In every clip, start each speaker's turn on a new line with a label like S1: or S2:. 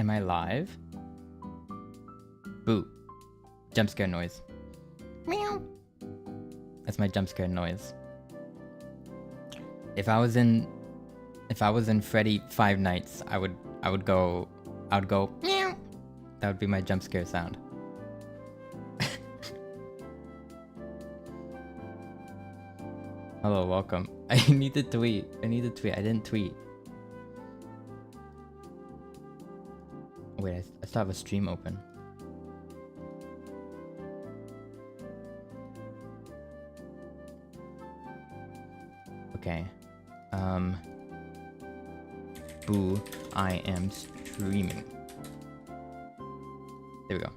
S1: Am I live? Boo. Jump scare noise. Meow. That's my jump scare noise. If I was in Freddy Five Nights, I would go meow. That would be my jump scare sound. Hello, welcome. I need to tweet. I didn't tweet. Wait, I still have a stream open. Okay. Boo, I am streaming. There we go.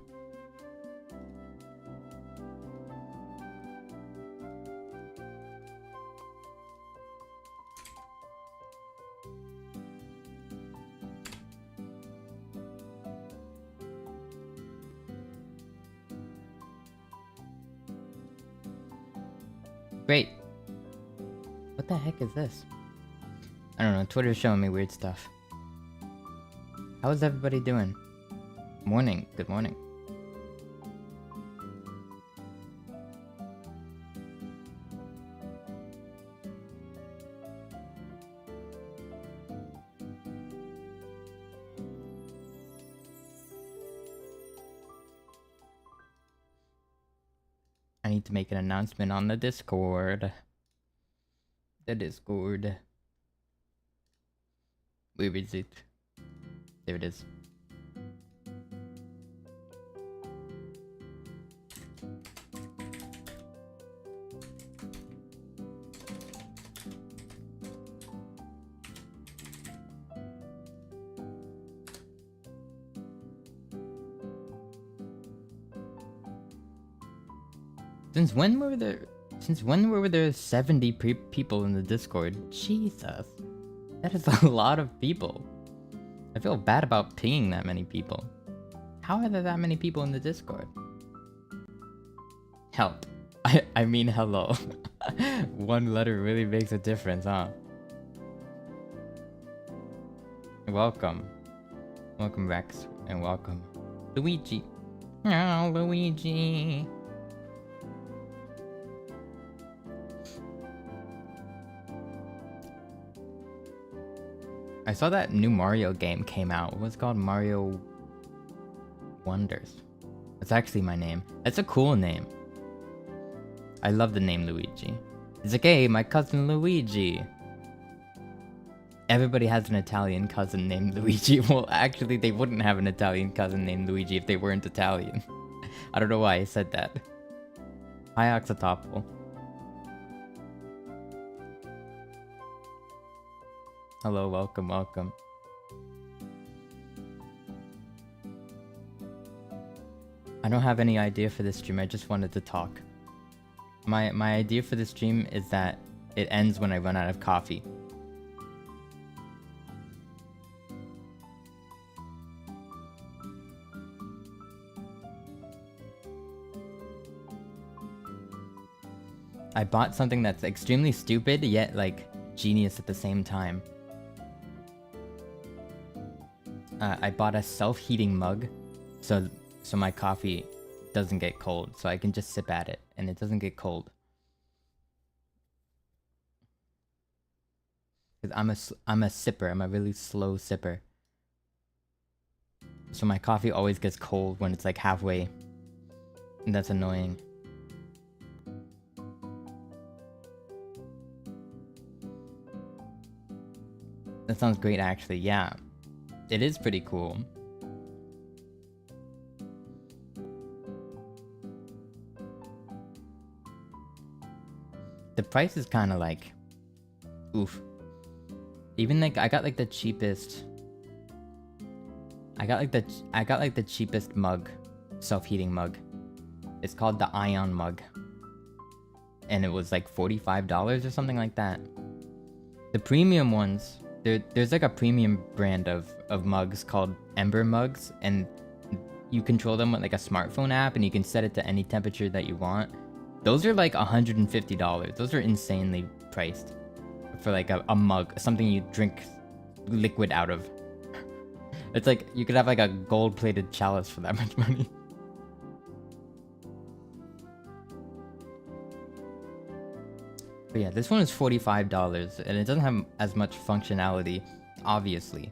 S1: Great. What the heck is this? I don't know, Twitter's showing me weird stuff. How is everybody doing? Morning, good morning. I need to make an announcement on the Discord. The Discord. Where is it? There it is. Since when were there 70 people in the Discord? Jesus. That is a lot of people. I feel bad about pinging that many people. How are there that many people in the Discord? Help. I mean hello. One letter really makes a difference, huh? Welcome. Welcome Rex, and welcome Luigi. Oh, Luigi. I saw that new Mario game came out. It was called Mario Wonders. That's actually my name. That's a cool name. I love the name Luigi. It's like, hey, my cousin Luigi. Everybody has an Italian cousin named Luigi. Well, actually, they wouldn't have an Italian cousin named Luigi if they weren't Italian. I don't know why I said that. Hi, Oxytopple. Hello, welcome, welcome. I don't have any idea for this stream, I just wanted to talk. My idea for this stream is that it ends when I run out of coffee. I bought something that's extremely stupid, yet like genius at the same time. I bought a self-heating mug, so my coffee doesn't get cold, so I can just sip at it, and it doesn't get cold. Cause I'm a sipper. I'm a really slow sipper. So my coffee always gets cold when it's like halfway, and that's annoying. That sounds great, actually. Yeah. It is pretty cool. The price is kind of like, oof. Even like I got like the cheapest. I got like the cheapest mug, self-heating mug. It's called the Ion mug, and it was like $45 or something like that. The premium ones. There's like a premium brand of mugs called Ember mugs, and you control them with like a smartphone app, and you can set it to any temperature that you want. Those are like $150. Those are insanely priced for like a mug, something you drink liquid out of. It's like you could have like a gold-plated chalice for that much money. But yeah, this one is $45 and it doesn't have as much functionality, obviously.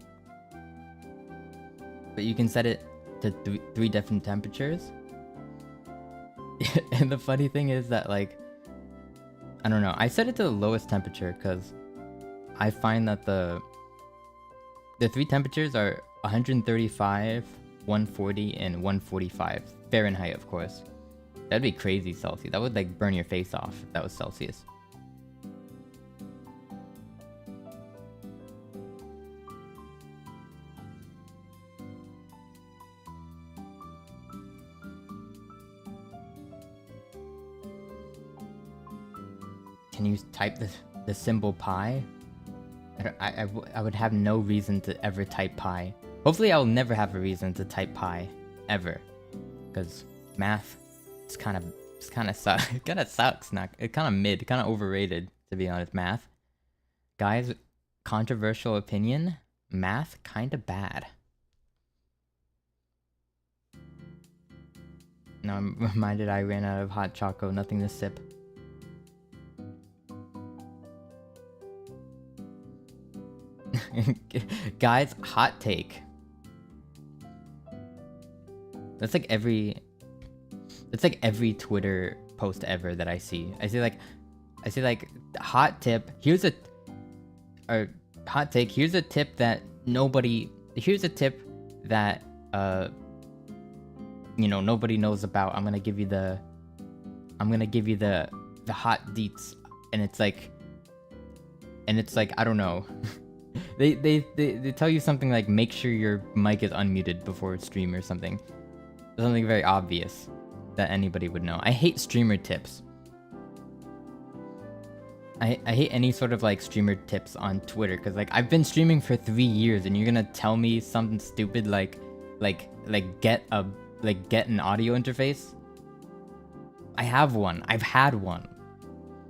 S1: But you can set it to three different temperatures. And the funny thing is that, like, I don't know, I set it to the lowest temperature because I find that the three temperatures are 135, 140, and 145. Fahrenheit, of course. That'd be crazy Celsius. That would like burn your face off if that was Celsius. Can you type the symbol pi? I would have no reason to ever type pi. Hopefully I'll never have a reason to type pi. Ever. Because math, it's kind of sucks. It kind of sucks. It's kind of mid. Kind of overrated, to be honest, math. Guys, controversial opinion. Math, kind of bad. Now I'm reminded I ran out of hot choco. Nothing to sip. Guys, hot take. That's like every Twitter post ever that I see. I see like hot tip. Here's a hot take. Here's a tip that nobody. Here's a tip that nobody knows about. I'm gonna give you the hot deets, and it's like I don't know. They tell you something like make sure your mic is unmuted before stream or something. Something very obvious that anybody would know. I hate streamer tips. I hate any sort of like streamer tips on Twitter because like I've been streaming for 3 years and you're gonna tell me something stupid like get an audio interface. I have one. I've had one.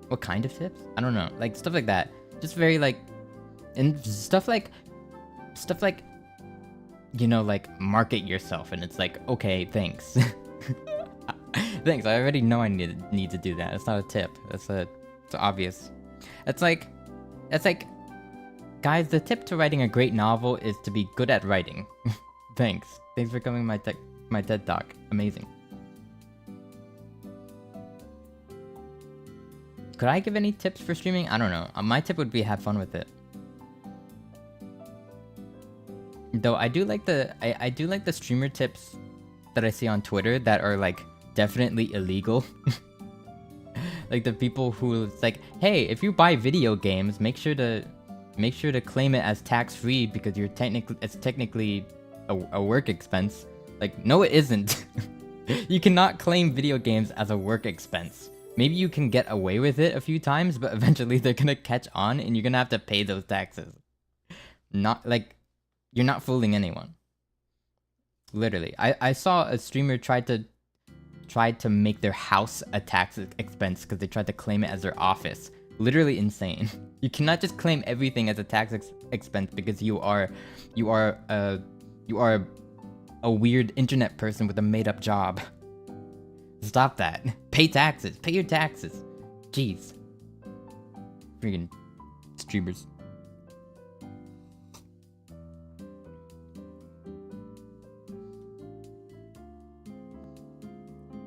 S1: What kind of tips? I don't know. Like stuff like that. Just very like. And stuff like like market yourself, and it's like, okay, thanks. Thanks, I already know I need to do that. It's not a tip. It's obvious. It's like guys, the tip to writing a great novel is to be good at writing. Thanks for coming to my TED Talk. Amazing. Could I give any tips for streaming? I don't know. My tip would be have fun with it. Though I do like the streamer tips that I see on Twitter that are like definitely illegal. Like the people who it's like, hey, if you buy video games, make sure to claim it as tax-free because it's technically a work expense. Like, no, it isn't. You cannot claim video games as a work expense. Maybe you can get away with it a few times, but eventually they're gonna catch on and you're gonna have to pay those taxes. Not like. You're not fooling anyone. Literally. I saw a streamer try to make their house a tax expense because they tried to claim it as their office. Literally insane. You cannot just claim everything as a tax expense because you are a weird internet person with a made-up job. Stop that. Pay taxes. Pay your taxes. Jeez. Freaking streamers.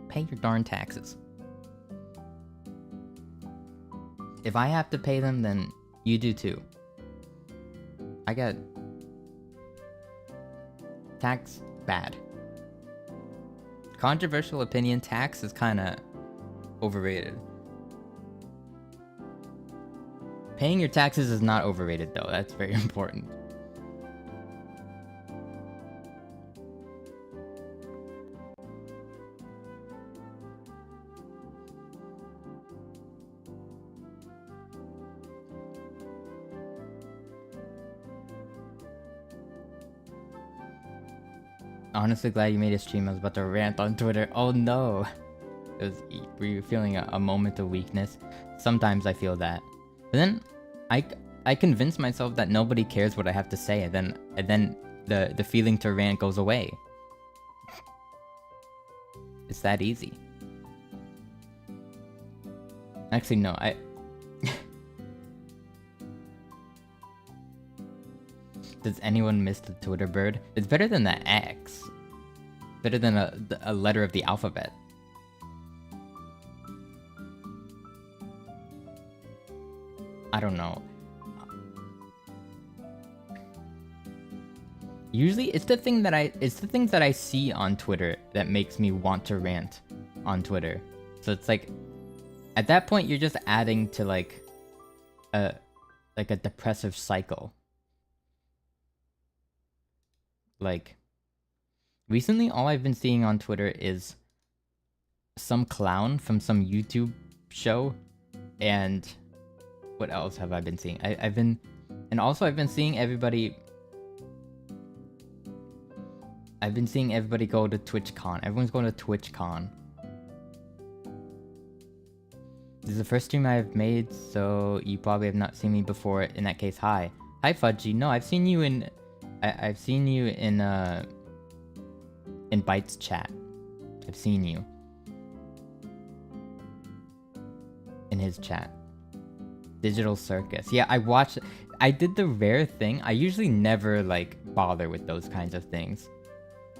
S1: Pay your darn taxes. If I have to pay them, then you do too. I got tax bad. Controversial opinion, tax is kind of overrated. Paying your taxes is not overrated though. That's very important. Honestly glad you made a stream. I was about to rant on Twitter. Oh no. Were you feeling a moment of weakness? Sometimes I feel that. But then I convince myself that nobody cares what I have to say, and then the feeling to rant goes away. It's that easy. Actually, no, Does anyone miss the Twitter bird? It's better than the X. Better than a letter of the alphabet. I don't know. Usually, it's the things that I see on Twitter that makes me want to rant on Twitter. So it's like, at that point, you're just adding to like a depressive cycle. Like, recently, all I've been seeing on Twitter is some clown from some YouTube show, and what else have I been seeing? I've been seeing everybody. I've been seeing everybody go to TwitchCon. Everyone's going to TwitchCon. This is the first stream I've made, so you probably have not seen me before. In that case, hi. Hi, Fudgy. No, I've seen you in... I've seen you in Bytes chat. I've seen you. In his chat. Digital Circus. Yeah, I did the rare thing. I usually never, like, bother with those kinds of things.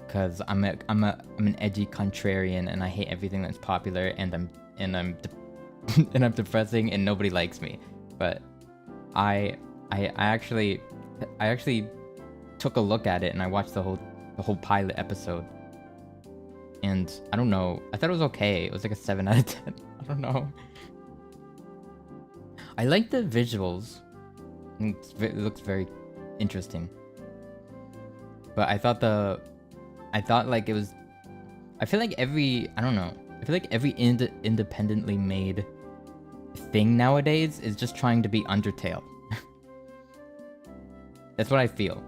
S1: Because I'm an edgy contrarian and I hate everything that's popular and I'm depressing and nobody likes me. But I actually took a look at it and I watched the whole pilot episode. And I don't know. I thought it was okay. It was like a 7 out of 10. I don't know. I like the visuals. It looks very interesting. But I feel like every independently made thing nowadays is just trying to be Undertale. That's what I feel.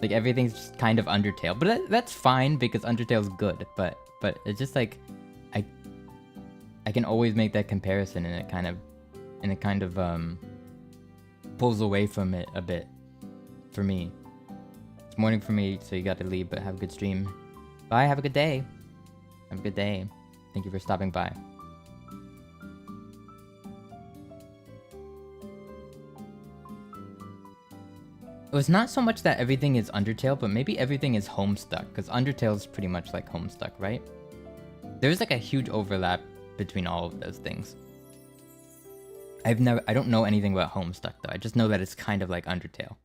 S1: Like, everything's just kind of Undertale. But that's fine, because Undertale's good. But it's just like, I can always make that comparison, and it kind of pulls away from it a bit for me. It's morning for me, so you got to leave, but have a good stream. Bye, have a good day. Have a good day. Thank you for stopping by. It was not so much that everything is Undertale, but maybe everything is Homestuck, because Undertale is pretty much like Homestuck, right? There's like a huge overlap between all of those things. I don't know anything about Homestuck though. I just know that it's kind of like Undertale,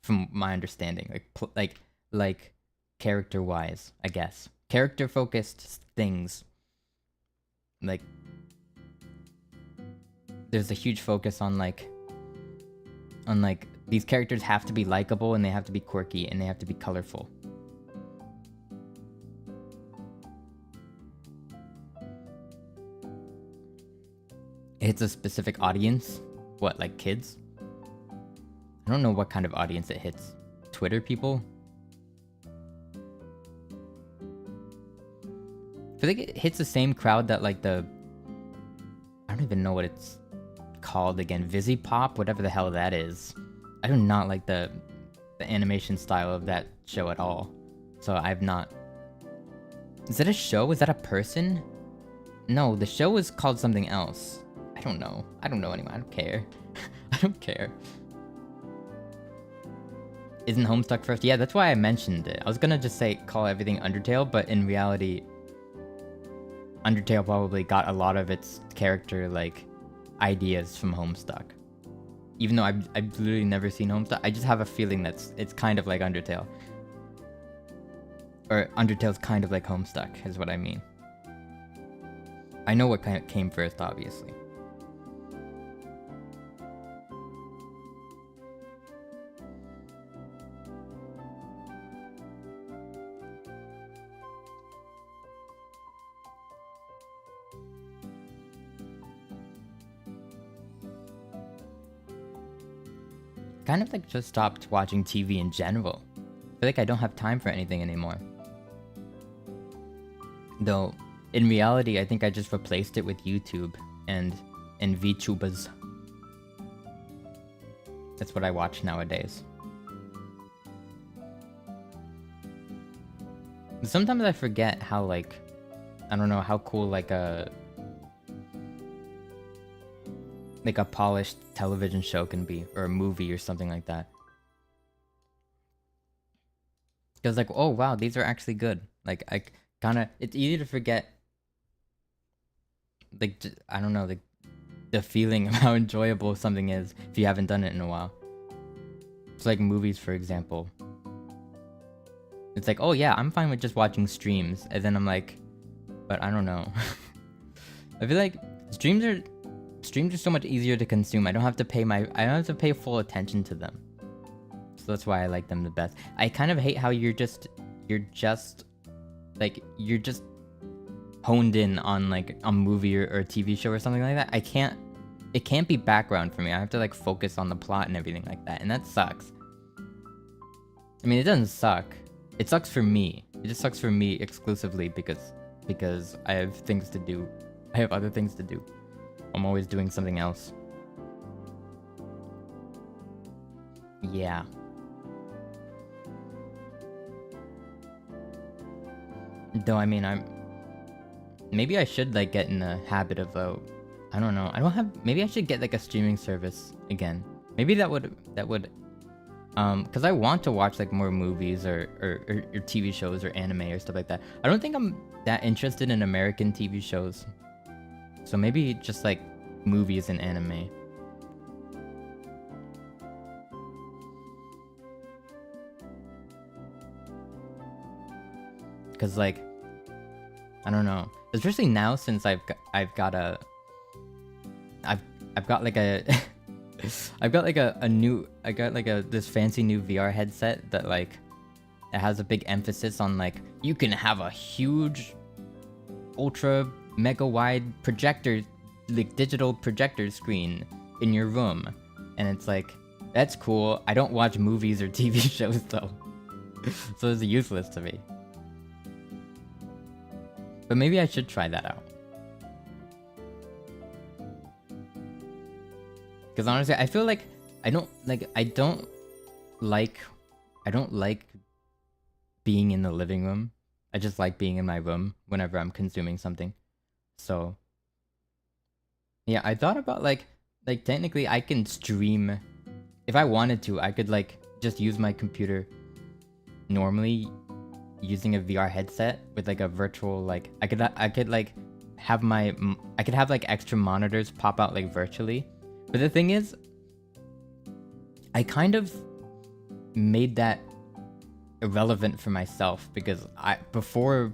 S1: from my understanding. Like character-wise, I guess. Character-focused things. Like, there's a huge focus on like these characters have to be likable and they have to be quirky and they have to be colorful. It hits a specific audience. What, like kids? I don't know what kind of audience it hits. Twitter people? I feel like it hits the same crowd that like I don't even know what it's called again. Vizipop? Whatever the hell that is. I do not like the animation style of that show at all. So I've not... Is that a show? Is that a person? No, the show is called something else. I don't know. I don't know anymore. I don't care. I don't care. Isn't Homestuck first? Yeah, that's why I mentioned it. I was gonna just say call everything Undertale, but in reality, Undertale probably got a lot of its character like ideas from Homestuck. Even though I've literally never seen Homestuck, I just have a feeling it's kind of like Undertale. Or Undertale's kind of like Homestuck, is what I mean. I know what kind of came first, obviously. Kind of like just stopped watching TV in general. I feel like I don't have time for anything anymore. Though, in reality, I think I just replaced it with YouTube and VTubers. That's what I watch nowadays. Sometimes I forget how, like, I don't know, how cool like a polished television show can be, or a movie or something like that. Because like, oh wow, these are actually good. Like I kind of, it's easy to forget. Like I don't know, like the feeling of how enjoyable something is if you haven't done it in a while. It's like movies, for example. It's like, oh yeah, I'm fine with just watching streams, and then I'm like, but I don't know. I feel like streams are so much easier to consume. I don't have to pay full attention to them. So that's why I like them the best. I kind of hate how you're just honed in on like a movie or a TV show or something like that. It can't be background for me. I have to like focus on the plot and everything like that, and that sucks. I mean, it doesn't suck. It sucks for me. It just sucks for me exclusively because I have things to do. I have other things to do. I'm always doing something else. Yeah. Though, I mean, maybe I should, like, get in the habit of, I don't know. Maybe I should get, like, a streaming service again. Maybe that would, because I want to watch, like, more movies or TV shows or anime or stuff like that. I don't think I'm that interested in American TV shows. So maybe just, like, movies and anime. Because, like, I don't know. Especially now, since I've got this fancy new VR headset that, like, it has a big emphasis on, like, you can have a huge ultra mega wide projector, like digital projector screen in your room, and it's like, that's cool. I don't watch movies or TV shows though, so it's useless to me. But maybe I should try that out. Because honestly, I feel like I don't like being in the living room. I just like being in my room whenever I'm consuming something. So yeah, I thought about like technically I can stream. If I wanted to, I could like just use my computer normally using a VR headset with like a virtual, like I could like have like extra monitors pop out like virtually. But the thing is, I kind of made that irrelevant for myself because before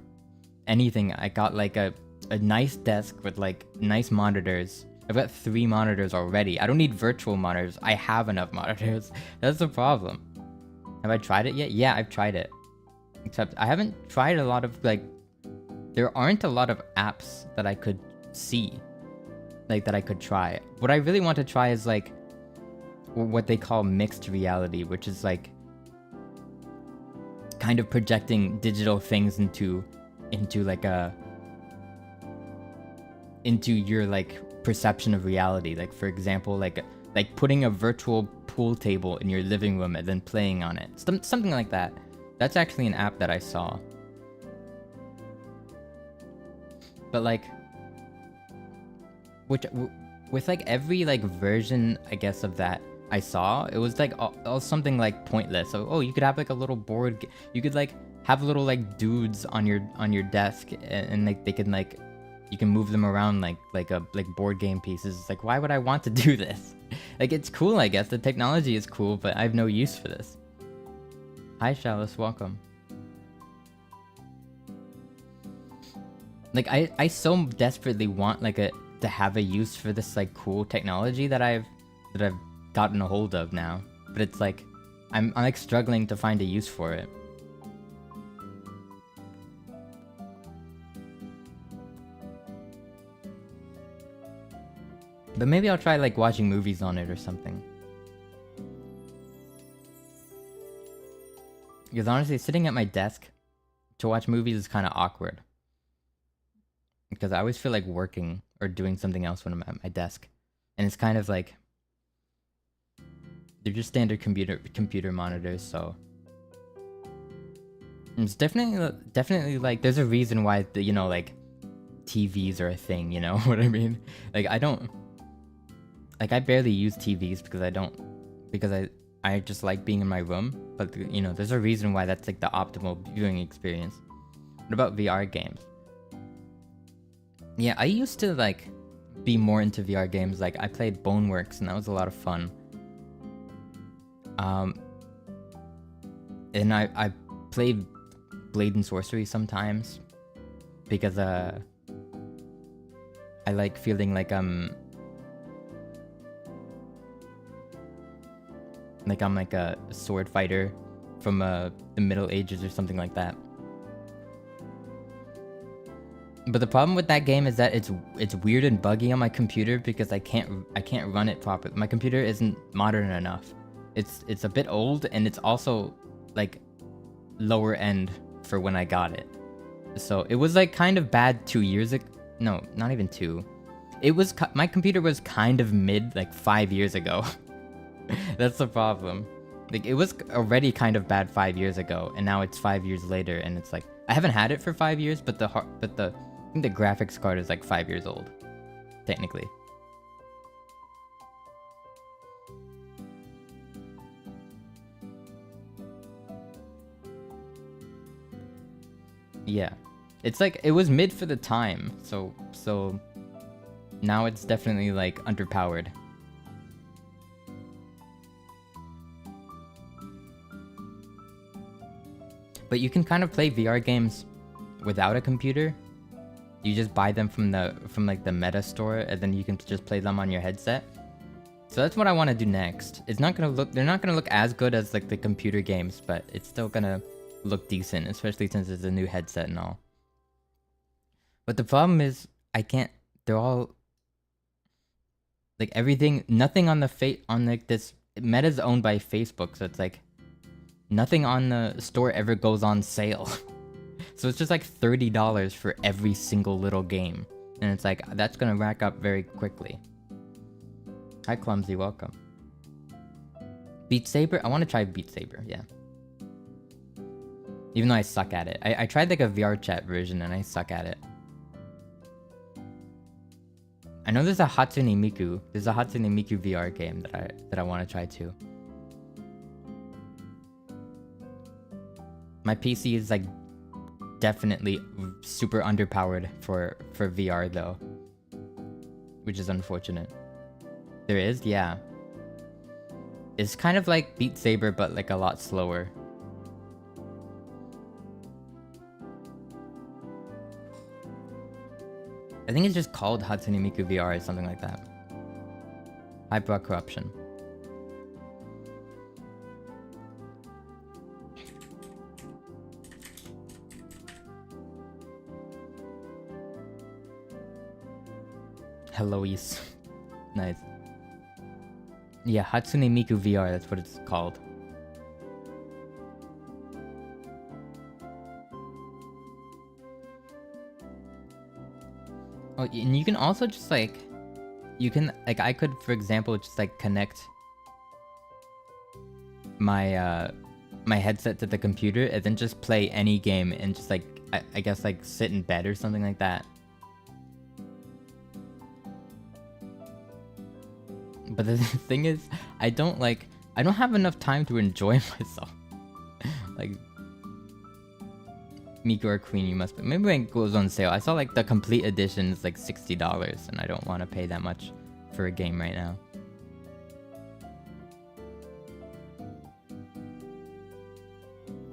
S1: anything, I got like a nice desk with like nice monitors. I've got 3 monitors already. I don't need virtual monitors. I have enough monitors. That's the problem. Have I tried it yet? Yeah, I've tried it. Except I haven't tried a lot of like, there aren't a lot of apps that I could see, like that I could try. What I really want to try is like what they call mixed reality, which is like kind of projecting digital things into your like perception of reality. Like for example, like putting a virtual pool table in your living room and then playing on it. Something like that. That's actually an app that I saw. But like, with like every like version, I guess, of that I saw, it was like all something like pointless. So, oh, you could have like a little board. You could like have little like dudes on your desk, and like they can like, you can move them around like board game pieces. It's like, why would I want to do this? Like, it's cool, I guess. The technology is cool, but I have no use for this. Hi, Chalice, welcome. Like, I so desperately want like to have a use for this like cool technology that I've gotten a hold of now, but it's like I'm like struggling to find a use for it. But maybe I'll try like watching movies on it or something. Because honestly, sitting at my desk to watch movies is kind of awkward. Because I always feel like working or doing something else when I'm at my desk. And it's kind of like, they're just standard computer monitors, so It's definitely like there's a reason why the, you know, like TVs are a thing, you know what I mean? Like I barely use TVs because I just like being in my room, but you know, there's a reason why that's like the optimal viewing experience. What about VR games? Yeah, I used to like be more into VR games. Like I played Boneworks and that was a lot of fun. And I played Blade and Sorcery sometimes because I like feeling like I'm like a sword fighter from the Middle Ages or something like that. But the problem with that game is that it's weird and buggy on my computer because I can't run it properly. My computer isn't modern enough. It's a bit old and it's also like lower end for when I got it. So it was like kind of bad 2 years ago. No, not even 2. It was my computer was kind of mid like 5 years ago. That's the problem. Like it was already kind of bad 5 years ago, and now it's 5 years later, and it's like I haven't had it for 5 years, but I think the graphics card is like 5 years old, technically. Yeah, it's like it was mid for the time, so now it's definitely like underpowered. But you can kind of play VR games without a computer. You just buy them from like the Meta store, and then you can just play them on your headset. So that's what I want to do next. It's not gonna look, they're not gonna look as good as like the computer games, but it's still gonna look decent, especially since it's a new headset and all. But the problem is I can't. They're all like everything. Nothing on on like this. Meta's owned by Facebook, so it's like nothing on the store ever goes on sale. So it's just like $30 for every single little game. And it's like, that's gonna rack up very quickly. Hi Clumsy, welcome. Beat Saber? I want to try Beat Saber, yeah. Even though I suck at it. I tried like a VR chat version and I suck at it. I know there's a Hatsune Miku. There's a Hatsune Miku VR game that I want to try too. My PC is like definitely super underpowered for VR though, which is unfortunate. There is, yeah. It's kind of like Beat Saber, but like a lot slower. I think it's just called Hatsune Miku VR or something like that. Hi, Brock Corruption. Heloise. Nice. Yeah, Hatsune Miku VR, that's what it's called. Oh, and you can also just like, I could, for example, just like connect my my headset to the computer and then just play any game and just like, I guess like sit in bed or something like that. But the thing is, I don't have enough time to enjoy myself. Like, Miku or Queen, you must be. Maybe when it goes on sale. I saw like the complete edition is like $60, and I don't want to pay that much for a game right now.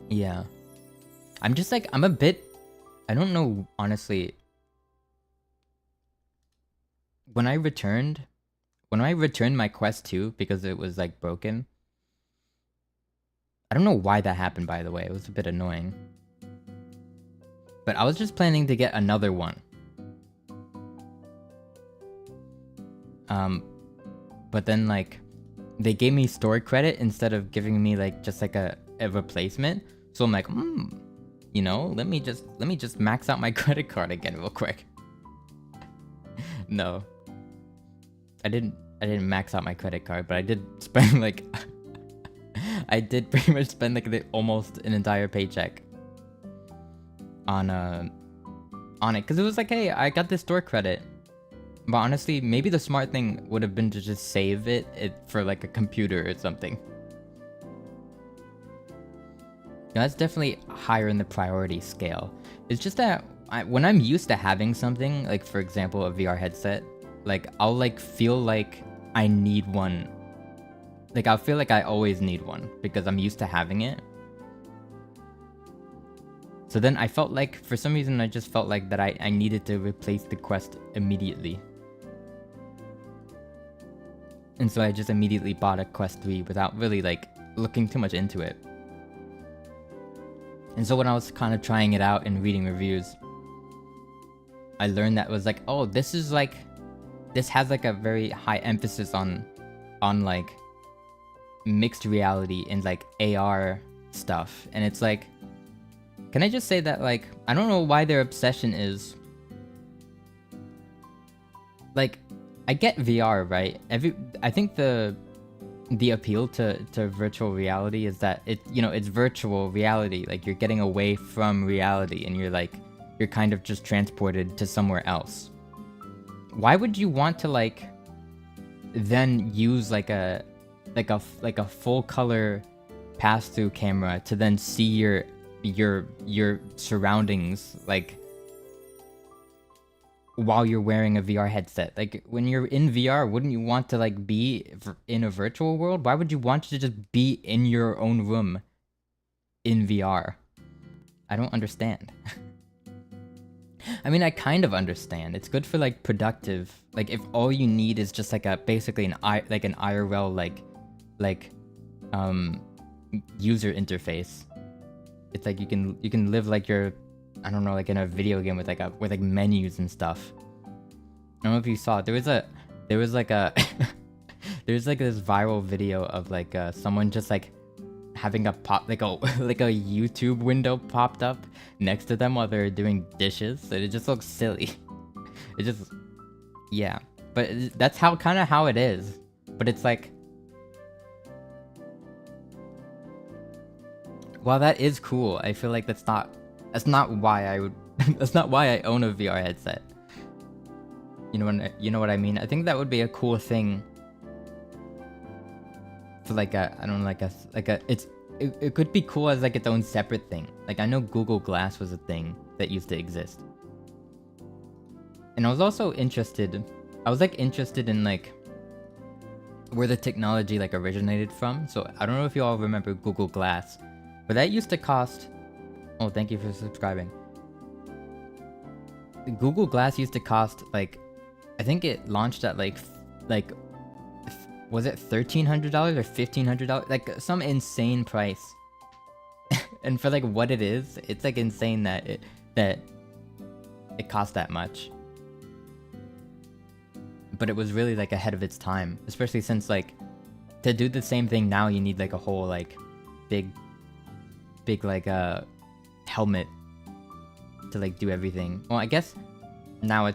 S1: Yeah. I'm just like, I'm a bit, I don't know, honestly. When I returned my Quest 2 because it was like broken. I don't know why that happened, by the way. It was a bit annoying. But I was just planning to get another one. But then like they gave me store credit instead of giving me like just like a replacement. So I'm like, you know, let me just max out my credit card again real quick. No. I didn't max out my credit card, but I did spend like I did pretty much spend like almost an entire paycheck on it, because it was like, hey, I got this store credit. But honestly, maybe the smart thing would have been to just save it for like a computer or something. Yeah, that's definitely higher in the priority scale. It's just that when I'm used to having something, like for example a VR headset, like I'll like feel like I need one. Like I'll feel like I always need one because I'm used to having it. So then I felt like, for some reason, I just felt like that I needed to replace the Quest immediately. And so I just immediately bought a Quest 3 without really like looking too much into it. And so when I was kind of trying it out and reading reviews, I learned that it was like, oh, this has like a very high emphasis on like mixed reality and like AR stuff. And it's like, can I just say that, like, I don't know why their obsession is... Like, I get VR, right? I think the appeal to virtual reality is that it's virtual reality. Like, you're getting away from reality and you're kind of just transported to somewhere else. Why would you want to, like, then use like a full color pass-through camera to then see your surroundings, like, while you're wearing a VR headset? Like, when you're in VR, wouldn't you want to like be in a virtual world? Why would you want to just be in your own room in VR? I don't understand. I mean, I kind of understand. It's good for like productive, like if all you need is just like basically an IRL like user interface. It's like you can live like you're, I don't know, like in a video game with like menus and stuff. I don't know if you saw it. There was like there's like this viral video of like someone just like having a YouTube window popped up next to them while they're doing dishes. And it just looks silly. It just, yeah. But that's kind of how it is. But it's like, while that is cool, I feel like that's not why I would that's not why I own a VR headset. You know what I mean? I think that would be a cool thing for like it could be cool as like its own separate thing. Like, I know Google Glass was a thing that used to exist. And I was also interested in like where the technology like originated from. So I don't know if you all remember Google Glass, but that used to cost... Oh, thank you for subscribing. Google Glass used to cost like, I think it launched at like was it $1,300 or $1,500? Like some insane price. And for like what it is, it's like insane that it cost that much. But it was really like ahead of its time, especially since like to do the same thing now you need like a whole like big like helmet to like do everything. Well, I guess now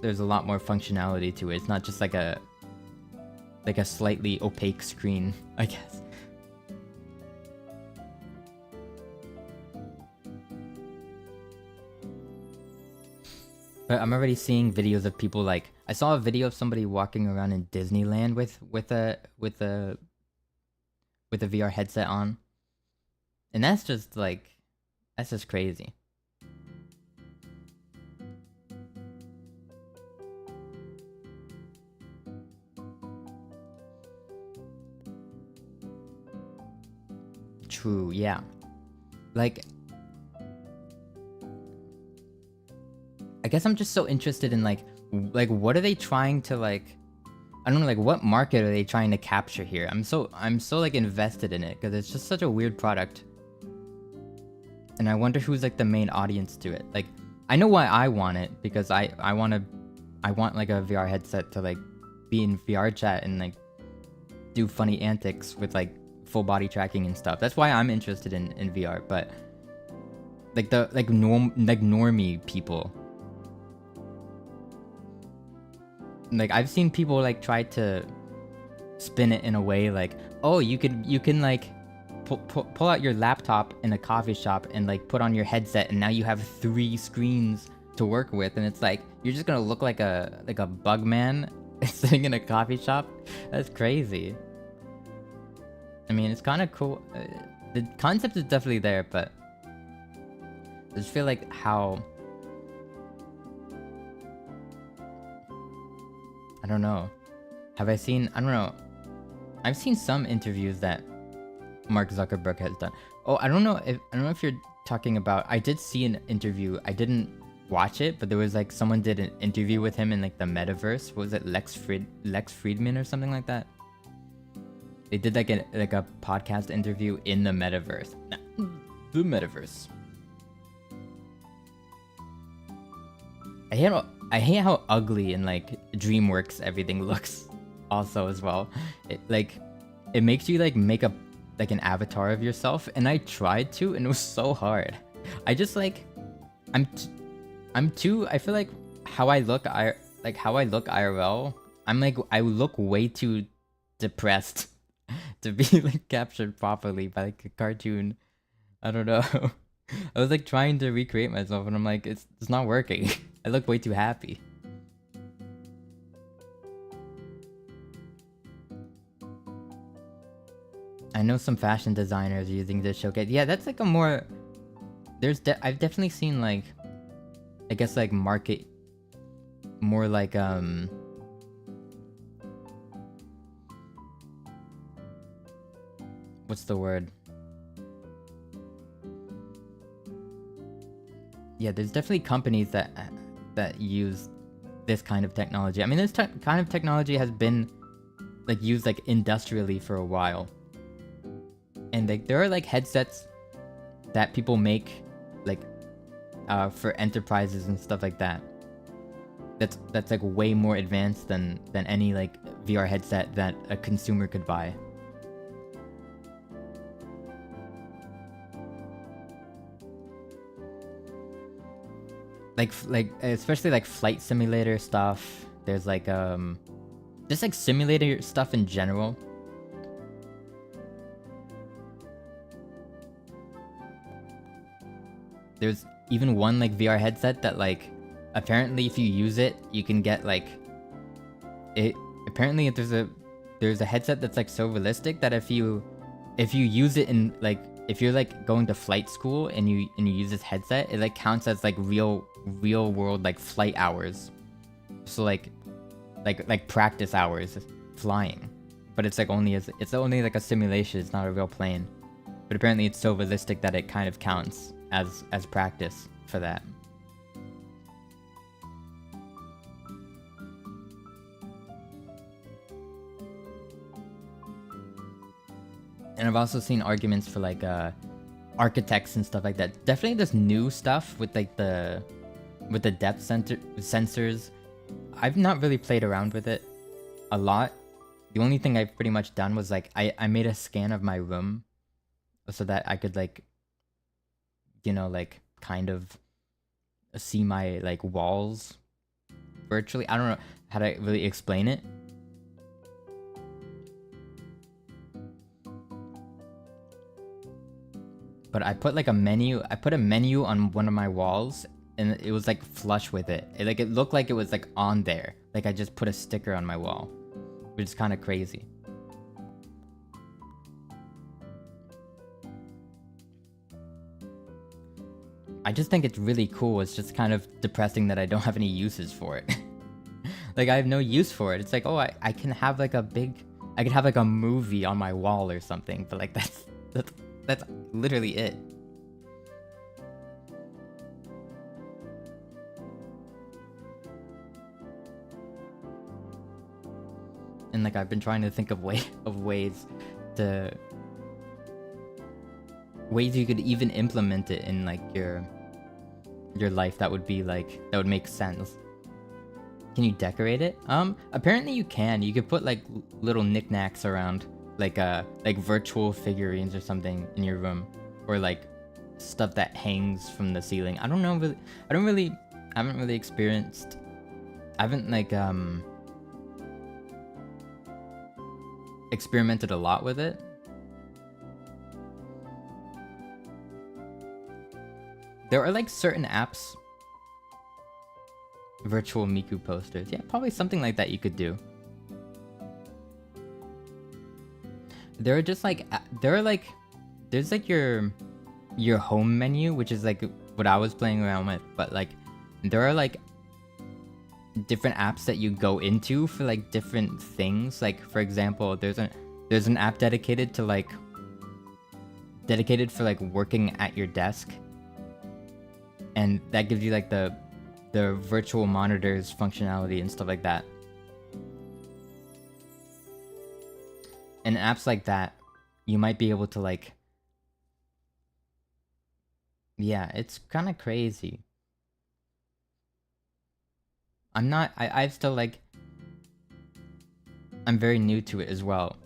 S1: there's a lot more functionality to it. It's not just like a slightly opaque screen, I guess. But I'm already seeing videos of people like, I saw a video of somebody walking around in Disneyland with a VR headset on. And that's just crazy. True, yeah. Like, I guess I'm just so interested in like what are they trying to like, I don't know, like what market are they trying to capture here? I'm so like invested in it because it's just such a weird product. And I wonder who's like the main audience to it. Like, I know why I want it, because I want like a VR headset to like be in VR chat and like do funny antics with like full body tracking and stuff. That's why I'm interested in VR. But like the normie people, like I've seen people like try to spin it in a way like, oh, you can like pull out your laptop in a coffee shop and like put on your headset, and now you have 3 screens to work with, and it's like you're just gonna look like a bug man sitting in a coffee shop. That's crazy. I mean, it's kind of cool. The concept is definitely there, but I just feel like how, I don't know. Have I seen? I don't know. I've seen some interviews that Mark Zuckerberg has done. Oh, I don't know if you're talking about. I did see an interview. I didn't watch it, but there was like someone did an interview with him in like the metaverse. What was it, Lex Friedman or something like that? They did like a podcast interview in the metaverse. The metaverse. I hate how ugly and like DreamWorks everything looks. Also as well, it makes you like make an avatar of yourself, and I tried to, and it was so hard. I just like I'm too. I feel like how I look IRL. I'm like, I look way too depressed to be like captured properly by like a cartoon. I don't know. I was like trying to recreate myself, and I'm like, it's not working. I look way too happy. I know some fashion designers using this showcase. Yeah, that's like a more. I've definitely seen like, I guess like market, more like what's the word? Yeah, there's definitely companies that use this kind of technology. I mean, this kind of technology has been like used like industrially for a while. And like there are like headsets that people make like for enterprises and stuff like that. That's like way more advanced than any like VR headset that a consumer could buy. Like especially like flight simulator stuff. There's like just like simulator stuff in general. There's even one like VR headset that like apparently if you use it, you can get like it. Apparently there's a headset that's like so realistic that if you use it in like, if you're like going to flight school and you use this headset, it like counts as like real world like flight hours. So like practice hours flying. But it's only like a simulation, it's not a real plane. But apparently it's so realistic that it kind of counts as practice for that. And I've also seen arguments for like architects and stuff like that. Definitely there's new stuff with like the depth sensors. I've not really played around with it a lot. The only thing I've pretty much done was like I made a scan of my room so that I could like, you know, like kind of see my like walls virtually. I don't know how to really explain it. But I put like a menu. I put a menu on one of my walls, and it was like flush with it. It looked like it was like on there. Like I just put a sticker on my wall, which is kind of crazy. I just think it's really cool. It's just kind of depressing that I don't have any uses for it. Like I have no use for it. It's like, oh, I can have like I could have like a movie on my wall or something, but like that's literally it. And like I've been trying to think of ways you could even implement it in like your life that would make sense. Can you decorate it? Apparently you can. You could put like little knickknacks around, like virtual figurines or something in your room, or like stuff that hangs from the ceiling. I don't know. I haven't really experienced. I haven't like experimented a lot with it. There are like certain apps, virtual Miku posters. Yeah, probably something like that you could do. There are just like there's like your home menu, which is like what I was playing around with, but like there are like different apps that you go into for like different things. Like for example, there's an app dedicated for like working at your desk, and that gives you like the virtual monitors functionality and stuff like that. And apps like that, you might be able to like, yeah, it's kind of crazy. I've still like, I'm very new to it as well.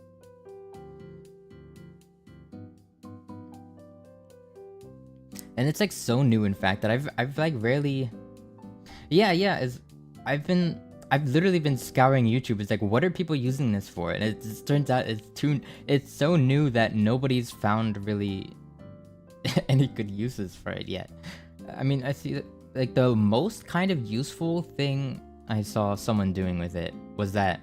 S1: And it's like so new, in fact, that I've like rarely, yeah, I've literally been scouring YouTube. It's like, what are people using this for? And it just turns out it's so new that nobody's found really any good uses for it yet. I mean, I see like the most kind of useful thing I saw someone doing with it was that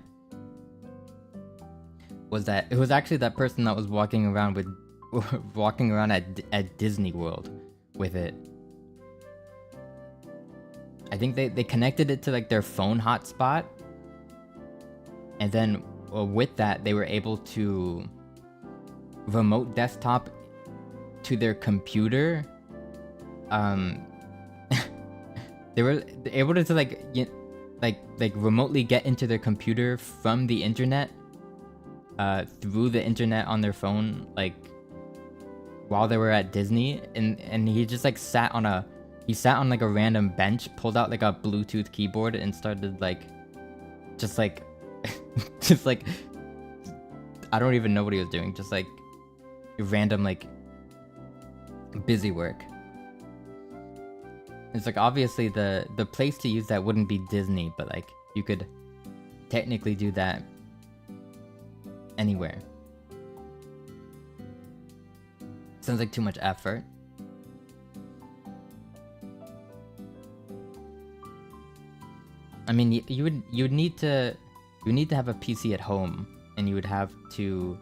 S1: it was actually that person that was walking around at Disney World with it. I think they connected it to like their phone hotspot, and then with that they were able to remote desktop to their computer. They were able to like remotely get into their computer from the internet, through the internet on their phone, like while they were at Disney, and he just like sat on like a random bench, pulled out like a Bluetooth keyboard, and started like just like I don't even know what he was doing, just like random like busy work. It's like obviously the place to use that wouldn't be Disney, but like you could technically do that anywhere. Sounds like too much effort. I mean, you would need to have a PC at home, and you would have to.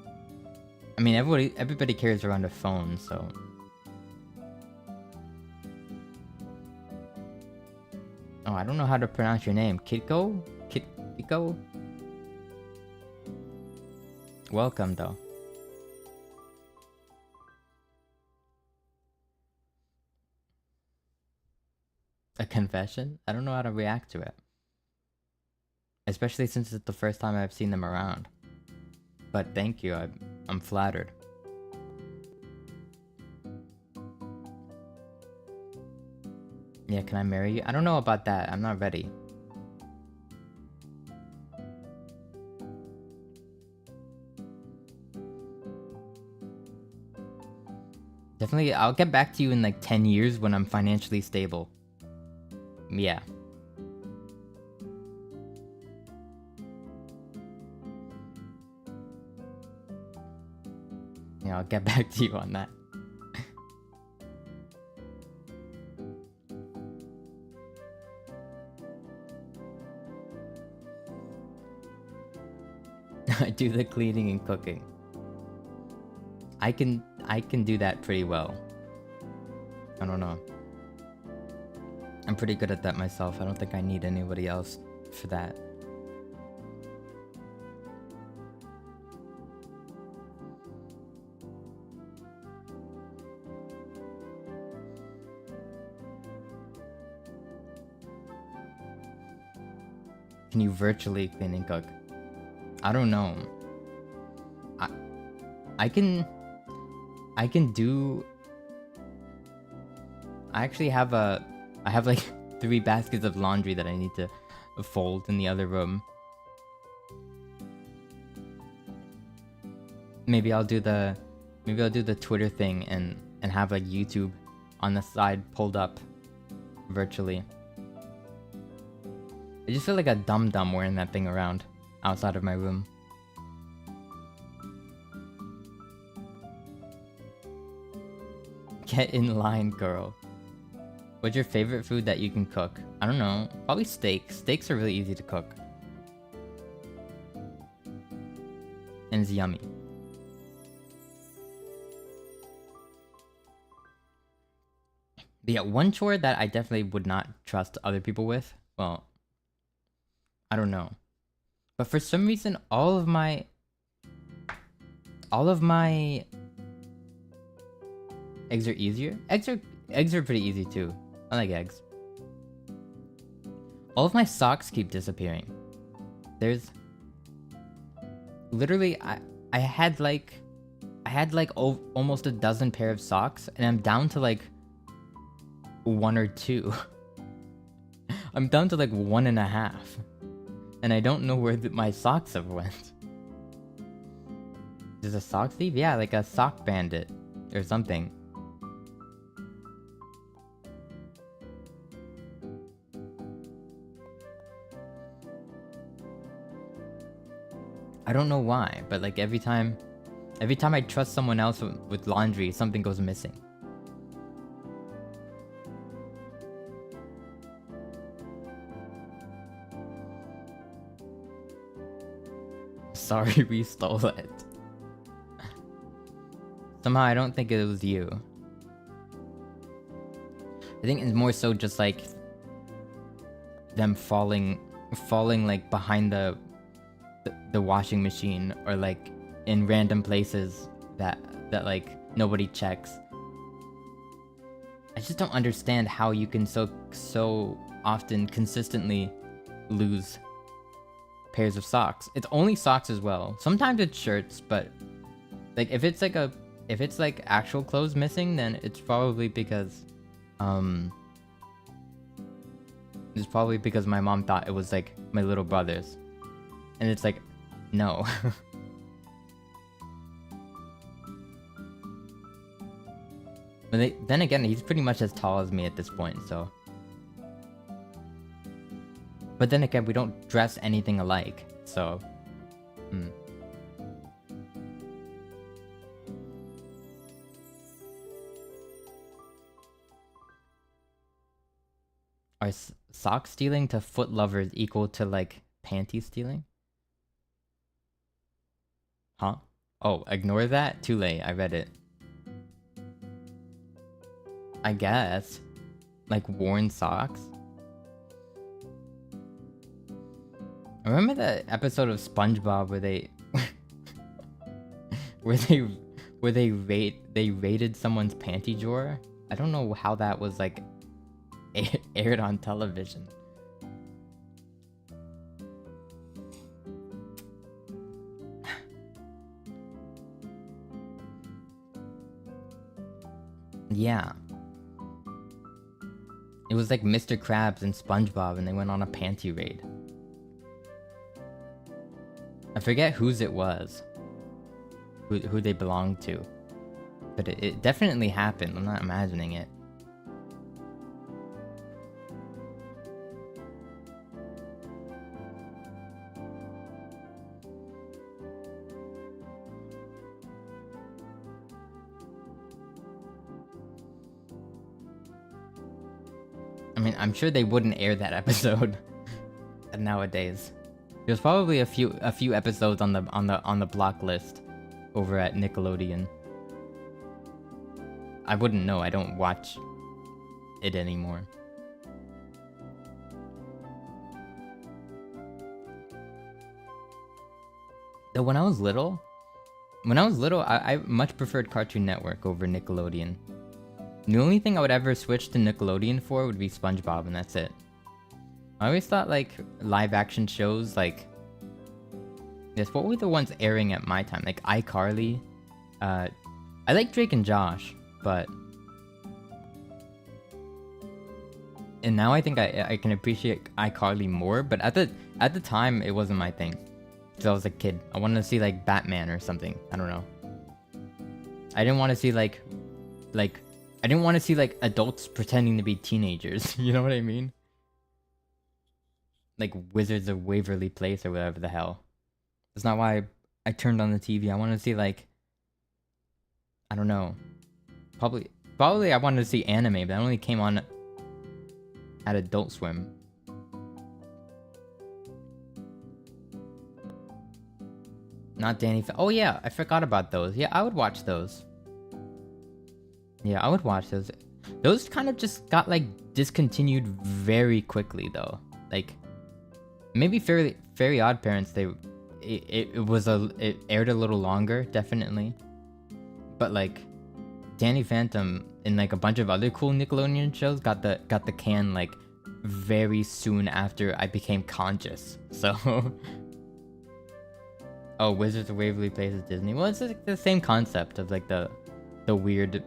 S1: I mean, everybody carries around a phone, so. Oh, I don't know how to pronounce your name. Kitko? Kitko? Welcome, though. A confession? I don't know how to react to it. Especially since it's the first time I've seen them around. But thank you, I'm flattered. Yeah, can I marry you? I don't know about that, I'm not ready. Definitely, I'll get back to you in like 10 years when I'm financially stable. Yeah. Yeah, I'll get back to you on that. I do the cleaning and cooking. I can do that pretty well. I don't know. I'm pretty good at that myself. I don't think I need anybody else for that. Can you virtually clean and cook? I don't know. I can do. I actually have I have like 3 baskets of laundry that I need to fold in the other room. Maybe I'll do the Twitter thing and have like YouTube on the side pulled up virtually. I just feel like a dum-dum wearing that thing around outside of my room. Get in line, girl. What's your favorite food that you can cook? I don't know. Probably steaks. Steaks are really easy to cook. And it's yummy. But yeah, one chore that I definitely would not trust other people with. Well, I don't know. But for some reason, all of my eggs are easier. Eggs are pretty easy too. I like eggs. All of my socks keep disappearing. There's literally I had like almost a dozen pair of socks, and I'm down to like 1 or 2. I'm down to like 1.5, and I don't know where my socks have went. Is a sock thief? Yeah, like a sock bandit or something. I don't know why, but like every time I trust someone else with laundry, something goes missing. Sorry, we stole it. Somehow I don't think it was you. I think it's more so just like them falling like behind the washing machine, or like in random places that like nobody checks. I just don't understand how you can so often consistently lose pairs of socks. It's only socks as well. Sometimes it's shirts, but like if it's like actual clothes missing, then it's probably because my mom thought it was like my little brother's. And it's like, no. But then again, he's pretty much as tall as me at this point, so. But then again, we don't dress anything alike, so. Are sock stealing to foot lovers equal to like panty stealing? Huh? Oh, ignore that? Too late, I read it. I guess. Like worn socks? I remember the episode of SpongeBob where they they raided someone's panty drawer? I don't know how that was like aired on television. Yeah. It was like Mr. Krabs and SpongeBob, and they went on a panty raid. I forget whose it was. Who they belonged to. But it definitely happened. I'm not imagining it. I mean, I'm sure they wouldn't air that episode nowadays. There's probably a few episodes on the block list over at Nickelodeon. I wouldn't know. I don't watch it anymore. Though when I was little, I much preferred Cartoon Network over Nickelodeon. The only thing I would ever switch to Nickelodeon for would be SpongeBob, and that's it. I always thought like live action shows, like, yes, what were the ones airing at my time? Like iCarly. I like Drake and Josh, but and now I think I can appreciate iCarly more. But at the time, it wasn't my thing. Because I was a kid. I wanted to see like Batman or something. I don't know. I didn't want to see like I didn't want to see like adults pretending to be teenagers. You know what I mean? Like Wizards of Waverly Place or whatever the hell. That's not why I turned on the TV. I wanted to see like, I don't know. Probably I wanted to see anime, but that only came on at Adult Swim. Not Danny. Oh yeah, I forgot about those. Yeah, I would watch those. Yeah, I would watch those. Those kind of just got like discontinued very quickly though. Like maybe Fairy Odd Parents, it aired a little longer, definitely. But like Danny Phantom and like a bunch of other cool Nickelodeon shows got the can like very soon after I became conscious. So oh, Wizards of Waverly Place is Disney. Well, it's like the same concept of like the weird